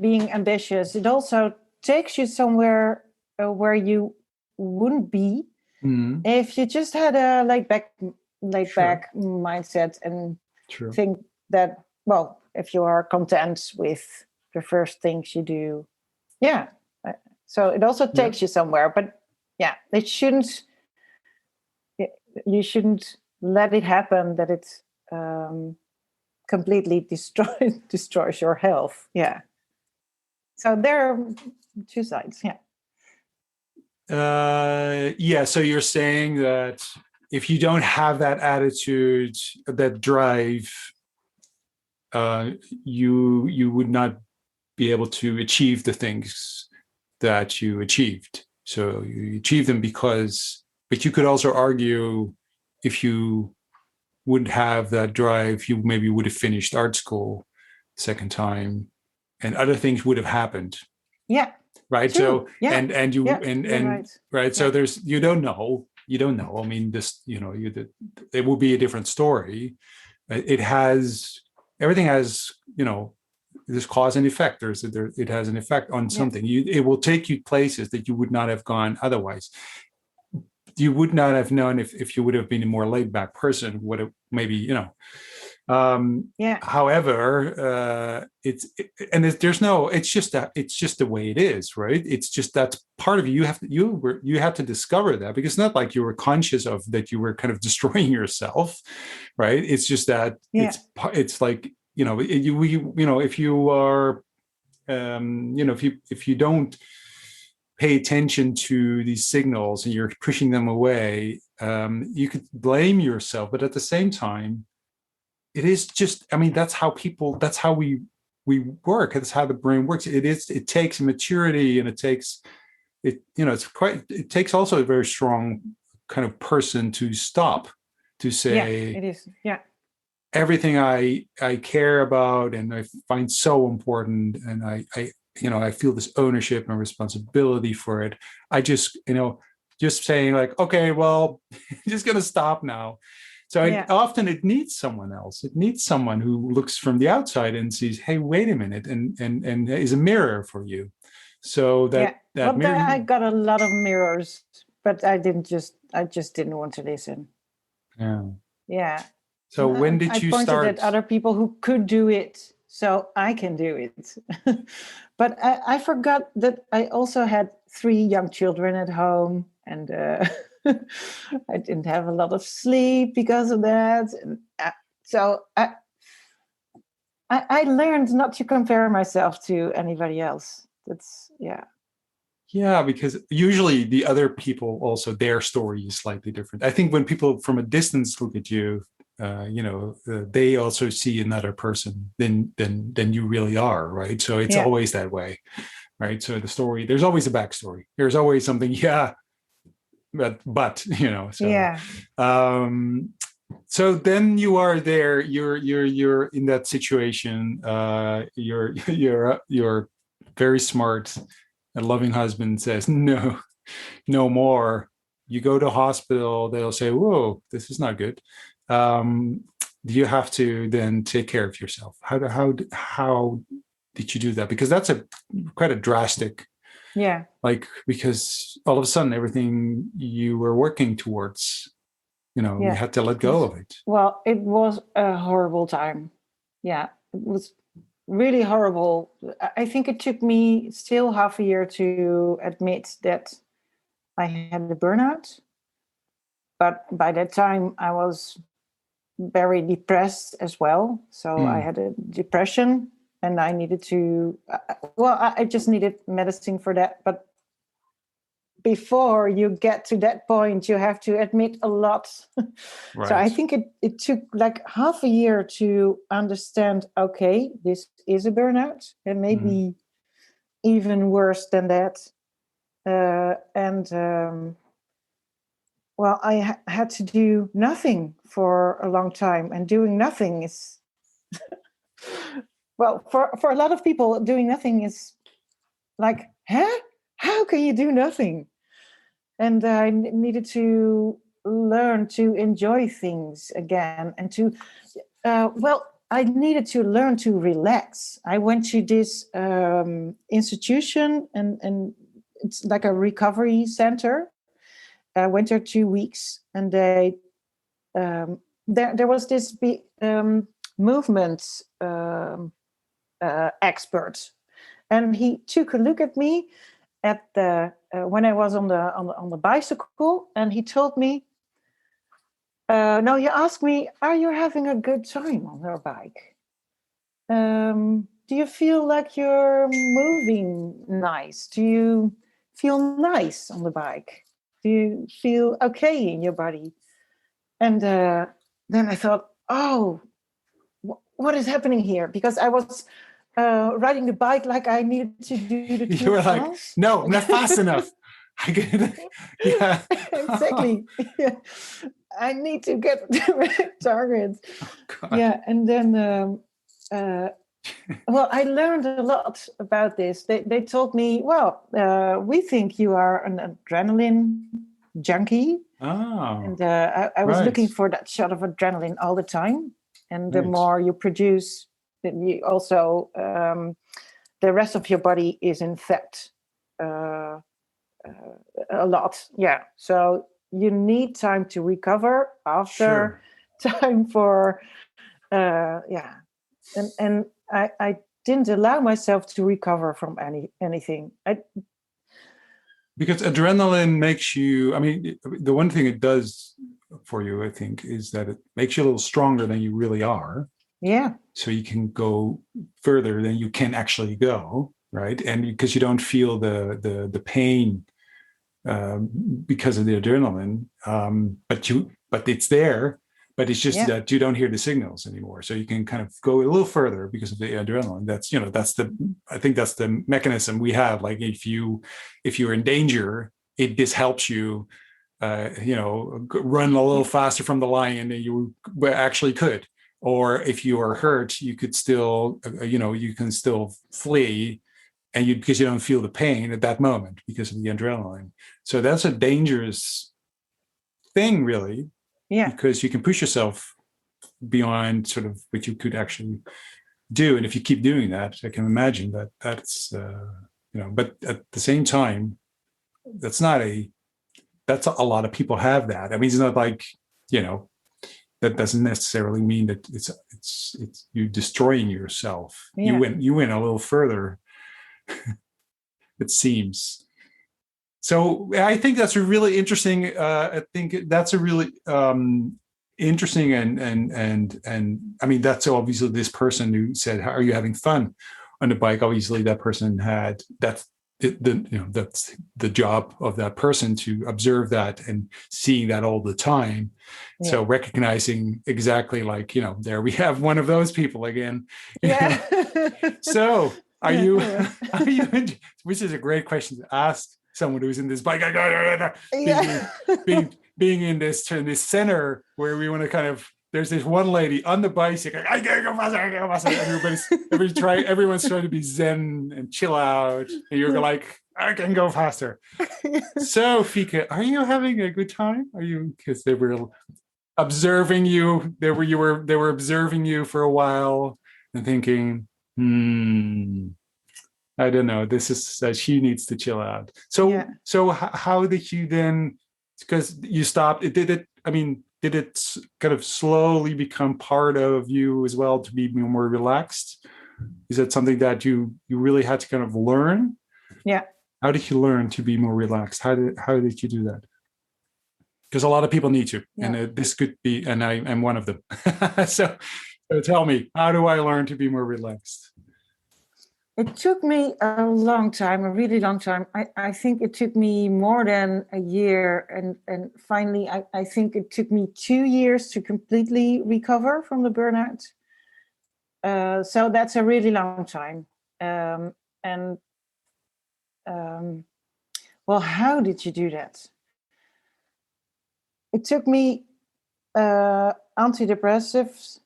being ambitious. It also takes you somewhere where you wouldn't be if you just had a laid back mindset and think that, well, if you are content with the first things you do, yeah. So it also takes you somewhere, but yeah, it shouldn't. You shouldn't let it happen that it completely destroys your health. Yeah. So there are two sides. Yeah. Yeah. So you're saying that if you don't have that attitude, that drive, you would not be able to achieve the things that you achieved. So you achieve them but you could also argue, if you wouldn't have that drive, you maybe would have finished art school second time, and other things would have happened. Yeah. Right. True. So yeah. and you yeah, and right. So there's you don't know. I mean, this it will be a different story. Everything has this cause and effect. It has an effect on something. It will take you places that you would not have gone otherwise. You would not have known if you would have been a more laid back person. Would have maybe However, it's just the way it is, right? It's just that's part of you. You have to discover that, because it's not like you were conscious of that. You were kind of destroying yourself, right? It's just that it's like if you are if you don't pay attention to these signals and you're pushing them away, you could blame yourself, but at the same time, it is just, I mean, that's how we work. That's how the brain works. It takes maturity, and it takes also a very strong kind of person to stop, to say, it is. Everything I care about and I find so important, and I feel this ownership and responsibility for it. I just saying like, okay, well, I'm just going to stop now. So often it needs someone else. It needs someone who looks from the outside and sees, hey, wait a minute, and is a mirror for you. So that mirror. I got a lot of mirrors, but I just didn't want to listen. Yeah. Yeah. So when did you start? I pointed at other people who could do it, so I can do it. But I forgot that I also had 3 young children at home, and I didn't have a lot of sleep because of that. And, so I learned not to compare myself to anybody else. That's Yeah, because usually the other people also, their story is slightly different. I think when people from a distance look at you, they also see another person than you really are, right? So it's always that way, right? So there's always a backstory. There's always something. Yeah, but so. Yeah. So then you are there. You're in that situation. You're very smart. A loving husband says no, no more. You go to hospital. They'll say, "Whoa, this is not good." You have to then take care of yourself. How did you do that? Because that's quite a drastic. Yeah. Like, because all of a sudden everything you were working towards, you had to let go of it. Well, it was a horrible time. Yeah, it was really horrible. I think it took me still half a year to admit that I had a burnout. But by that time, I was very depressed as well. So I had a depression, and I needed to, I just needed medicine for that. But before you get to that point, you have to admit a lot. Right. So I think it took like half a year to understand, okay, this is a burnout, and maybe even worse than that. Well, I had to do nothing for a long time, and doing nothing is, well, for a lot of people, doing nothing is like, huh? How can you do nothing? And I needed to learn to enjoy things again, and to, I needed to learn to relax. I went to this institution, and it's like a recovery center. I went there 2 weeks, and there was this movement expert, and he took a look at me at the when I was on the bicycle, and he told me, no, he asked me, "Are you having a good time on your bike? Do you feel like you're moving nice? Do you feel nice on the bike? Do you feel okay in your body?" And then I thought, oh, what is happening here? Because I was riding the bike like I needed to do the Tour You were de like, France. no, not fast enough. I get yeah. Exactly. Yeah. I need to get to my target. Oh, Yeah, and then well, I learned a lot about this. They told me, well, we think you are an adrenaline junkie. Oh, And I was looking for that shot of adrenaline all the time. And the more you produce, then you also, the rest of your body is in fat a lot. Yeah. So you need time to recover after time for, And I didn't allow myself to recover from anything. Because adrenaline makes you, I mean, the one thing it does for you, I think, is that it makes you a little stronger than you really are. Yeah. So you can go further than you can actually go, right? And because you don't feel the pain because of the adrenaline, but it's there. But it's just that you don't hear the signals anymore. So you can kind of go a little further because of the adrenaline. I think that's the mechanism we have. Like if you're in danger, this helps you, run a little faster from the lion than you actually could. Or if you are hurt, you could still, you can still flee, and because you don't feel the pain at that moment because of the adrenaline. So that's a dangerous thing, really. Yeah. Because you can push yourself beyond sort of what you could actually do. And if you keep doing that, I can imagine that's but at the same time, that's a lot of people have that. I mean, it's not like, that doesn't necessarily mean that it's you destroying yourself. Yeah. You went a little further, it seems. So I think that's a really interesting. I think that's a really interesting and I mean, that's obviously this person who said, "How are you having fun on the bike?" Obviously, that person had that's the job of that person, to observe that and seeing that all the time. Yeah. So recognizing exactly, like, there we have one of those people again. Yeah. So are you, which is a great question to ask someone who's in this bike, Yeah. being in this center where we want to kind of. There's this one lady on the bicycle. I gotta go faster. I gotta go faster. Everyone's trying to be zen and chill out, and you're like, I can go faster. So, Fieke, are you having a good time? Are you? Because they were observing you. They were observing you for a while and thinking, I don't know. This is she needs to chill out. So, how did you then? Because you stopped. Did it kind of slowly become part of you as well to be more relaxed? Is that something that you really had to kind of learn? Yeah. How did you learn to be more relaxed? How did you do that? Because a lot of people need to, and this could be, and I'm one of them. so tell me, how do I learn to be more relaxed? It took me a long time, a really long time. I think it took me more than a year. And finally, I think it took me 2 years to completely recover from the burnout. So that's a really long time. Well, how did you do that? It took me antidepressives.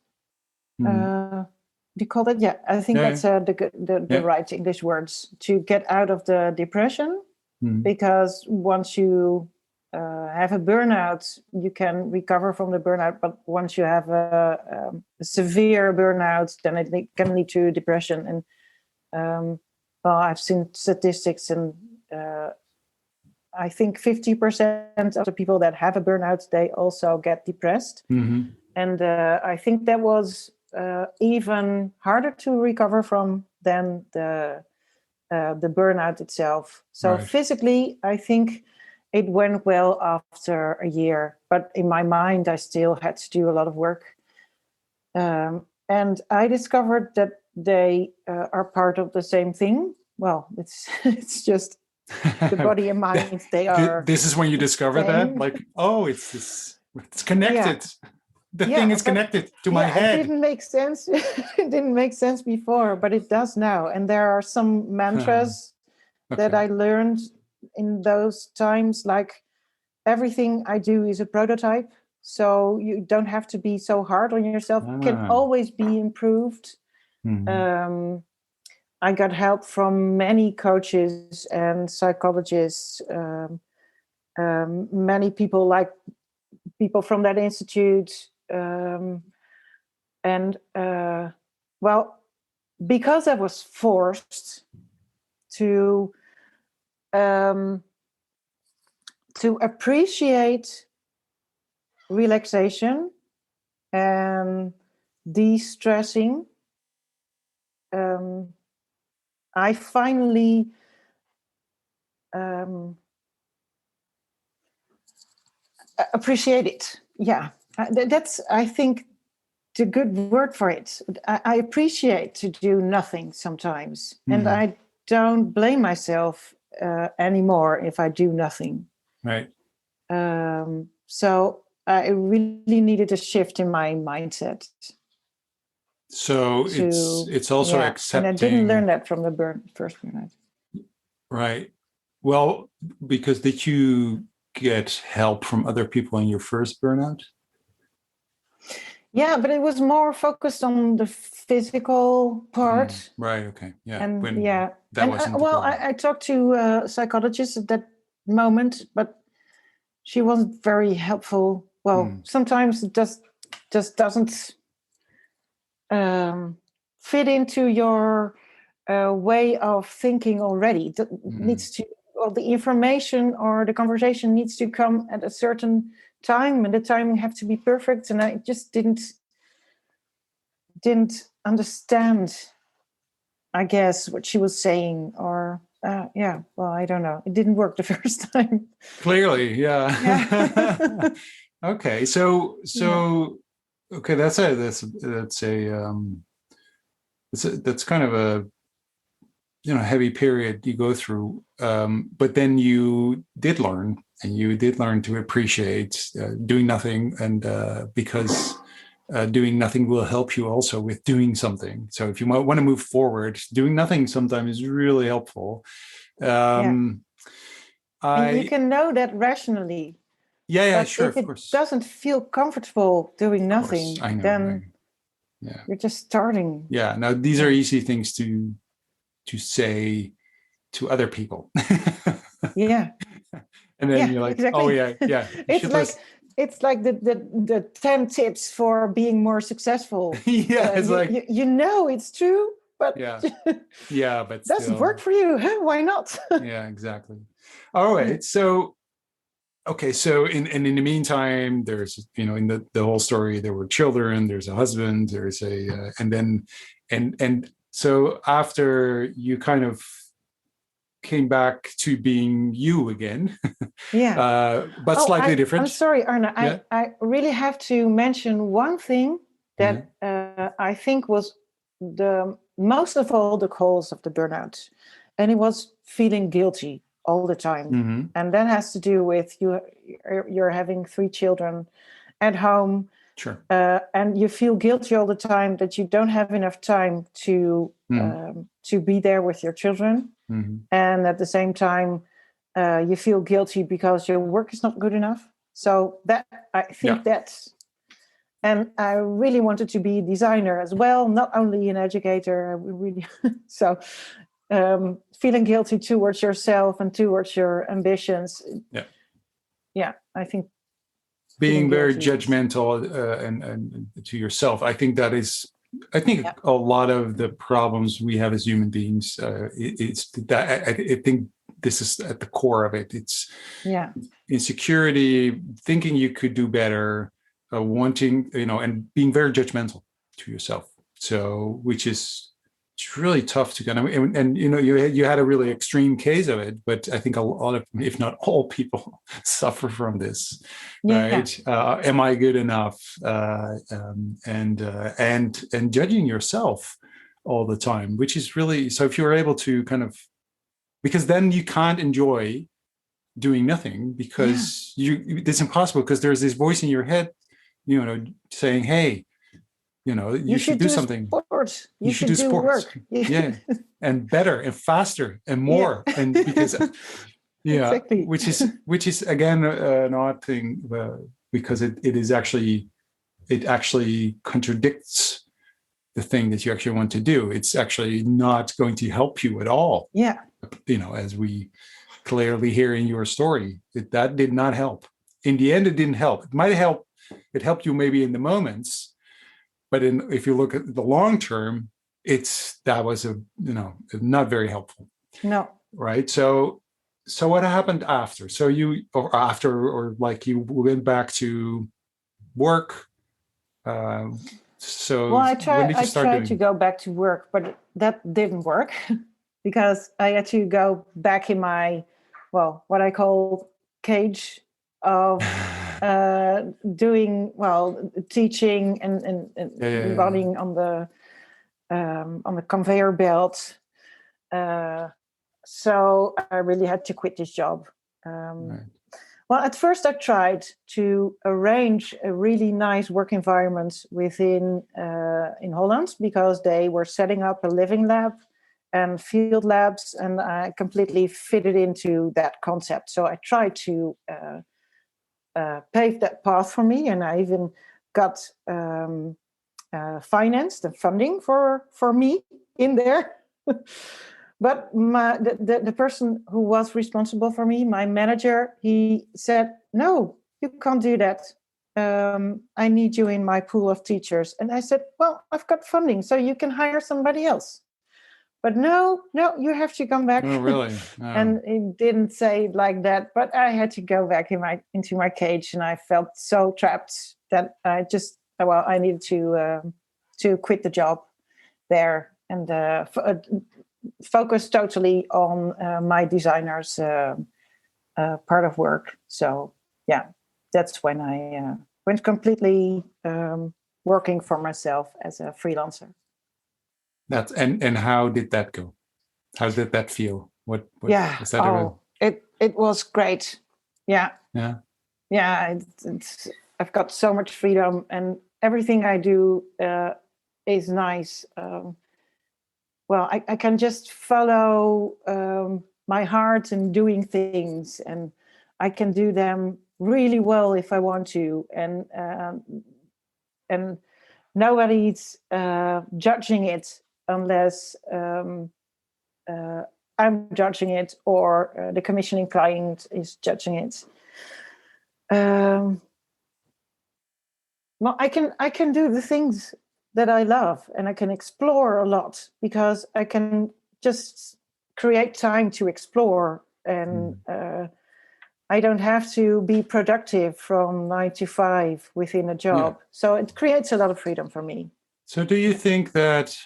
Do you call that? Yeah, I think that's the right English words to get out of the depression. Because once you have a burnout, you can recover from the burnout. But once you have a severe burnout, then it can lead to depression. And well, I've seen statistics, and I think 50% of the people that have a burnout, they also get depressed. And I think that was even harder to recover from than the burnout itself. So physically, I think it went well after a year, but in my mind, I still had to do a lot of work. And I discovered that they are part of the same thing. Well, it's just the body and mind. They are. This is when you discover that, like, oh, it's connected. Yeah. The thing is connected to my head. It didn't make sense. It didn't make sense before, but it does now. And there are some mantras that I learned in those times, like everything I do is a prototype. So you don't have to be so hard on yourself. It can always be improved. I got help from many coaches and psychologists, many people, like people from that institute. Well, because I was forced to appreciate relaxation and de-stressing, I finally appreciate it. Yeah, that's, I think, the good word for it. I appreciate to do nothing sometimes, and I don't blame myself anymore if I do nothing. Right. So I really needed a shift in my mindset. So it's also accepting. And I didn't learn that from the first burnout. Right. Well, because did you get help from other people in your first burnout? Yeah, but it was more focused on the physical part. Right. Okay. Yeah. And I talked to a psychologist at that moment, but she wasn't very helpful. Well, sometimes it just doesn't fit into your way of thinking already. That needs to, well, the information or the conversation needs to come at a certain time, and the timing have to be perfect. And I just didn't understand, I guess, what she was saying, or well, I don't know. It didn't work the first time. Clearly, yeah. Okay, so okay, that's kind of a heavy period you go through, but then you did learn, and you did learn to appreciate doing nothing, and because doing nothing will help you also with doing something. So if you want to move forward, doing nothing sometimes is really helpful. And you I can know that rationally. yeah, But sure, if of it course. doesn't feel comfortable doing Of course. nothing, I know. then Yeah. you're just starting. Yeah. Now these are Yeah. easy things to say to other people. Yeah. And then Yeah, you're like, oh exactly. yeah, yeah, you it's should like listen. it's like the 10 tips for being more successful. Yeah, it's You, like, you know it's true, but yeah, yeah, but doesn't still, work for you. Huh? Why not? yeah, exactly. All Yeah. right. So okay, so in the meantime, there's in the whole story, there were children, there's a husband, there's a and then and so after you kind of came back to being you again, Yeah. but Oh, slightly I'm different. sorry, Arne. Yeah, I really have to mention one thing yeah. that I think was the most of all the cause of the burnout. And it was feeling guilty all the time. Mm-hmm. And that has to do with you're having 3 children at home, Sure. and you feel guilty all the time that you don't have enough time to be there with your children. Mm-hmm. And at the same time, you feel guilty because your work is not good enough. So that I think that's, and I really wanted to be a designer as well, not only an educator. I really so feeling guilty towards yourself and towards your ambitions. Yeah. Yeah, I think Being feeling very guilty is, judgmental and to yourself. I think that is. I think yeah, a lot of the problems we have as human beings, it's that I think this is at the core of it. It's yeah, insecurity, thinking you could do better, wanting, and being very judgmental to yourself. So, which is it's really tough to kind of, and you had a really extreme case of it, but I think a lot of, if not all people, suffer from this, yeah, right? Am I good enough? And judging yourself all the time, which is really so. If you're able to kind of, because then you can't enjoy doing nothing yeah. because it's impossible because there's this voice in your head, saying, hey, you You should should do do something. sports. You You should should do do sports. work. Yeah. And better and faster and Yeah, more. And because, yeah, exactly. which is again, an odd thing, because it actually contradicts the thing that you actually want to do. It's actually not going to help you at all. Yeah, As we clearly hear in your story, that did not help. In the end, it didn't help. It might help. It helped you maybe in the moments, but if you look at the long term, that was not very helpful, no. right? So what happened after? So or like you went back to work. Well, So when did you I start tried to doing? go back to work, but that didn't work because I had to go back in my, well, what I call cage of doing, well, teaching and Yeah, yeah, running on the conveyor belt. Uh, so I really had to quit this job. yeah. Um, Right. Well, at first I tried to arrange a really nice work environment within in Holland because they were setting up a living lab and field labs, and I completely fitted into that concept. So I tried to pave that path for me, and I even got financed and funding for me in there. But the person who was responsible for me, my manager, he said, no, you can't do that. I need you in my pool of teachers. And I said, well, I've got funding, so you can hire somebody else. But no, you have to come back. Oh, really? Oh. And he didn't say it like that, but I had to go back into my cage, and I felt so trapped that I needed to quit the job there and focus totally on my designer's part of work. So yeah, that's when I went completely working for myself as a freelancer. And how did that go? How did that feel? What Yeah. was that? Oh, it was great. Yeah. Yeah. Yeah. I've got so much freedom, and everything I do is nice. Well, I can just follow my heart in doing things, and I can do them really well if I want to, and nobody's judging it unless I'm judging it, or the commissioning client is judging it. Well, I can do the things that I love, and I can explore a lot because I can just create time to explore, and I don't have to be productive from 9 to 5 within a job. Yeah. So it creates a lot of freedom for me. So do you think that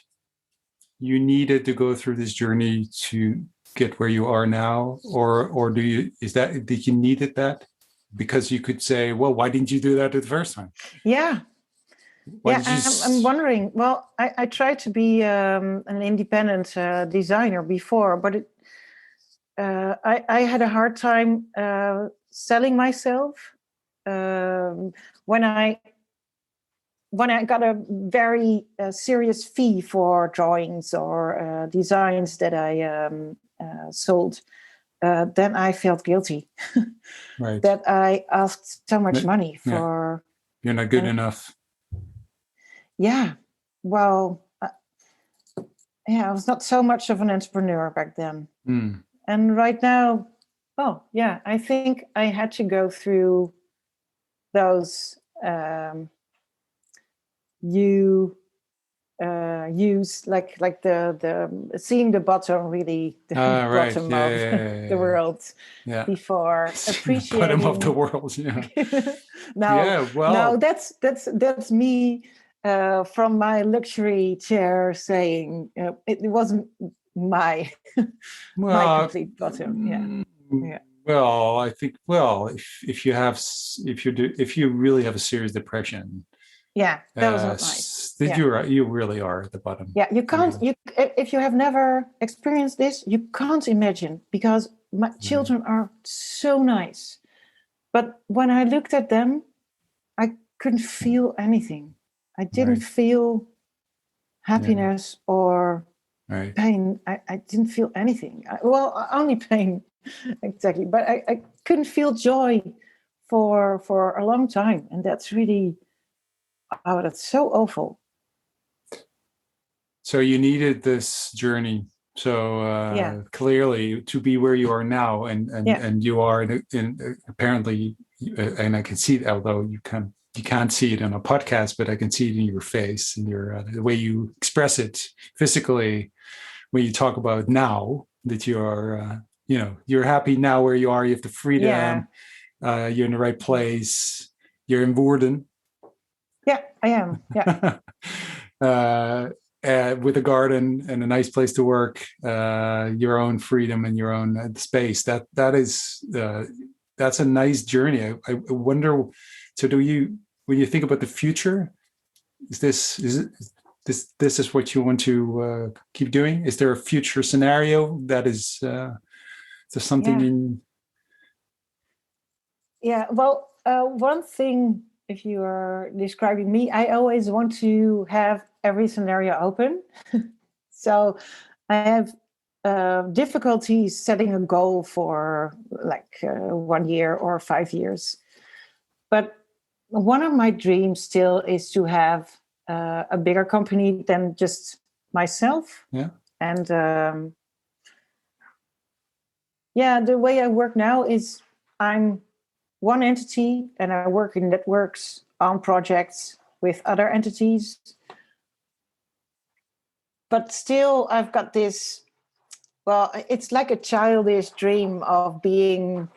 you needed to go through this journey to get where you are now, or did you needed that? Because you could say, well, why didn't you do that the first time? Yeah. I'm wondering. Well, I tried to be an independent designer before, but I had a hard time selling myself when I got a very serious fee for drawings or designs that I sold. Then I felt guilty. Right. That I asked so much money for. You're not good enough. Yeah. Well, I was not so much of an entrepreneur back then. And right now, I think I had to go through those use like the seeing the bottom, really the bottom of the world before appreciating bottom of the world. No, that's me from my luxury chair saying it wasn't my my complete bottom. Well, I think if you really have a serious depression. Yeah, that was not nice. You really are at the bottom. Yeah, you can't. If you have never experienced this, you can't imagine, because my children are so nice, but when I looked at them, I couldn't feel anything. I didn't feel happiness or pain. I didn't feel anything. Only pain, exactly. But I couldn't feel joy for a long time, and that's really. Oh, that's so awful. So you needed this journey, so clearly, to be where you are now, and you are in apparently, and I can see it, although you can't see it on a podcast, but I can see it in your face and your the way you express it physically when you talk about now that you are, you're happy now where you are. You have the freedom. You're in the right place. You're in Woerden. Yeah, I am. Yeah. With a garden and a nice place to work, your own freedom and your own space. That's a nice journey. I wonder. So, when you think about the future, is this what you want to keep doing? Is there a future scenario that is there something in? Yeah. Well, one thing. If you are describing me, I always want to have every scenario open. So I have difficulties setting a goal for 1 year or 5 years. But one of my dreams still is to have a bigger company than just myself. Yeah. And the way I work now is I'm one entity, and I work in networks on projects with other entities. But still, I've got this, it's like a childish dream of being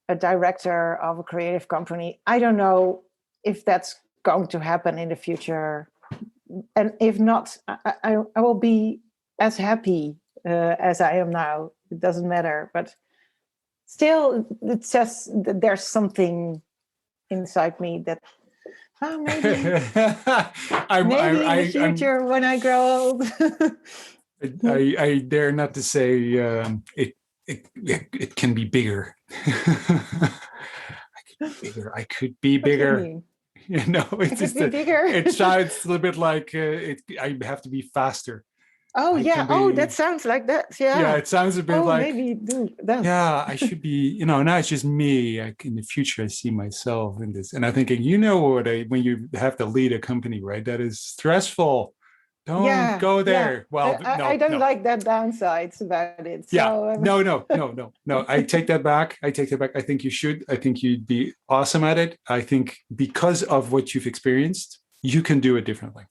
a director of a creative company. I don't know if that's going to happen in the future. And if not, I will be as happy as I am now. It doesn't matter. But still, it says that there's something inside me that maybe in the future when I grow old. I dare not to say it can be bigger. I could be bigger. It's just bigger. It sounds a little bit like I have to be faster. Oh I yeah. can Oh, that be, sounds like that. yeah, Yeah. it sounds a bit Oh, like, maybe do that. yeah, I should be, now it's just me. In the future, I see myself in this. And I'm thinking, when you have to lead a company, right? That is stressful. Don't Yeah, go yeah. there. Well, I no, don't no. like that downsides about it. Yeah. So No, no, no, no, no. I take that back. I take that back. I think you should. I think you'd be awesome at it. I think because of what you've experienced, you can do it differently.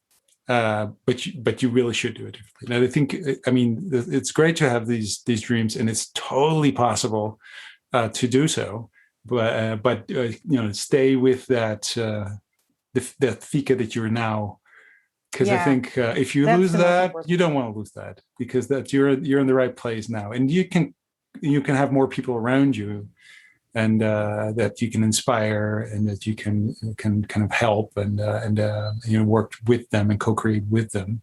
But you really should do it differently. And I think, I mean, it's great to have these dreams, and it's totally possible to do so. But stay with that Fieke that you're now, because I yeah, think if you that's lose the most that, you important. don't want to lose that, because that you're in the right place now, and you can have more people around you, and that you can inspire, and that you can kind of help, and work with them and co-create with them.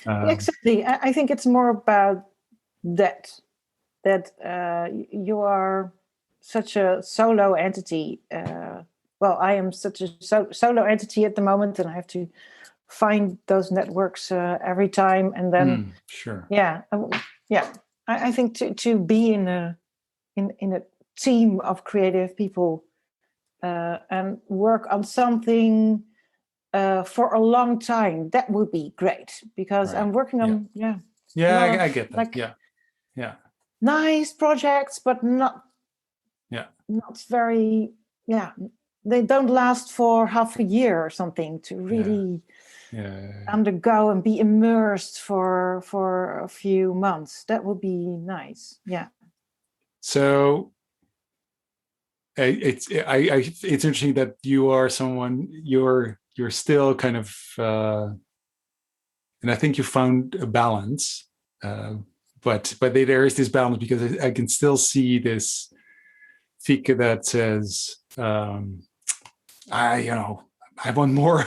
Um, Exactly. I think it's more about that you are such a solo entity. Well, I am such a solo entity at the moment, and I have to find those networks every time. And then, sure. yeah, yeah. I think to be in a team of creative people and work on something for a long time, that would be great, because Right. I'm working Yeah. on a Yeah, lot I of get that. like Yeah. Yeah. nice projects, but Yeah. not very, yeah, they don't last for half a year or something to Yeah. really Yeah. undergo and be immersed for a few months. That would be nice. Yeah. So it's interesting that you are someone, you're still kind of and I think you found a balance, uh, but there is this balance, because I can still see this Fieke that says, I want more.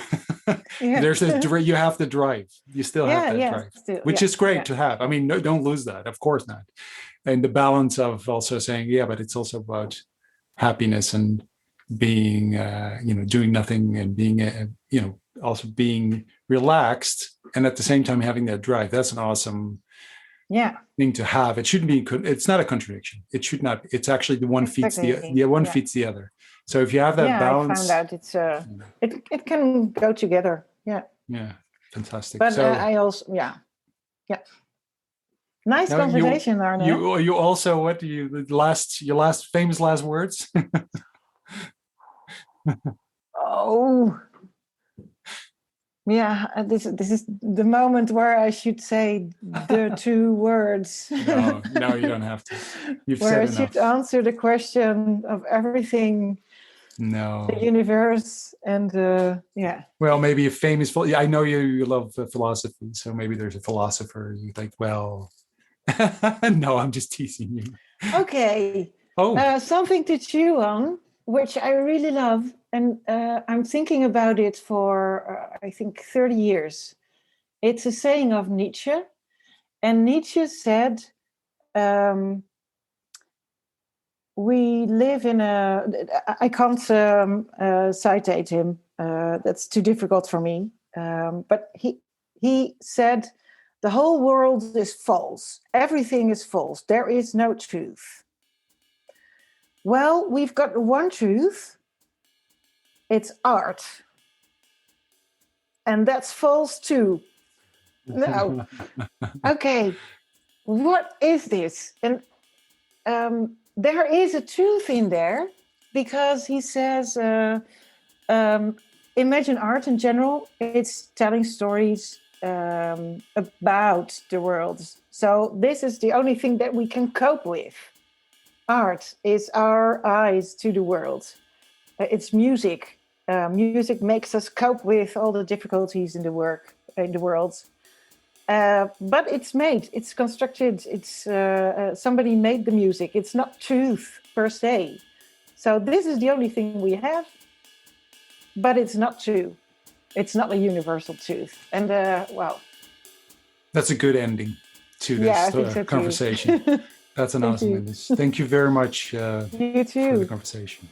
Yeah. There's you have the drive. You still have Yeah, that yeah, drive, still, which yeah, is great yeah, to have. I mean, no, don't lose that. Of course not. And the balance of also saying, yeah, but it's also about happiness, and being, doing nothing, and being, also being relaxed, and at the same time having that drive. That's an awesome yeah, thing to have. It shouldn't be. It's not a contradiction. It should not. It's actually the one feeds exactly. the one Yeah, feeds the other. So if you have that yeah. I found balance, out it can go together. Yeah, yeah, fantastic. but So I also, yeah, yeah. Nice now conversation, Arno. you also, what do you, your last famous last words? Oh, yeah. This is the moment where I should say the two words. No, no, you don't have to. You've Where said I should enough. answer the question of everything, the No. universe, and yeah. Well, maybe a famous. I know you love philosophy, so maybe there's a philosopher you think. Well, no, I'm just teasing you. Okay, Oh, something to chew on, which I really love, and I'm thinking about it for I think 30 years. It's a saying of Nietzsche, and Nietzsche said, um, "We live in a." I can't citate him. That's too difficult for me. But he said, "The whole world is false. Everything is false. There is no truth." Well, we've got one truth. It's art. And that's false too. No. Okay. What is this? And there is a truth in there, because he says, imagine art in general, it's telling stories about the world. So this is the only thing that we can cope with. Art is our eyes to the world. It's music. Music makes us cope with all the difficulties in the world. But it's made, it's constructed. It's somebody made the music. It's not truth per se. So this is the only thing we have. But it's not true. It's not a universal truth. And well, that's a good ending to yeah, I this think so too. conversation. That's an Thank awesome you. ending. Thank you very much You for the too. conversation.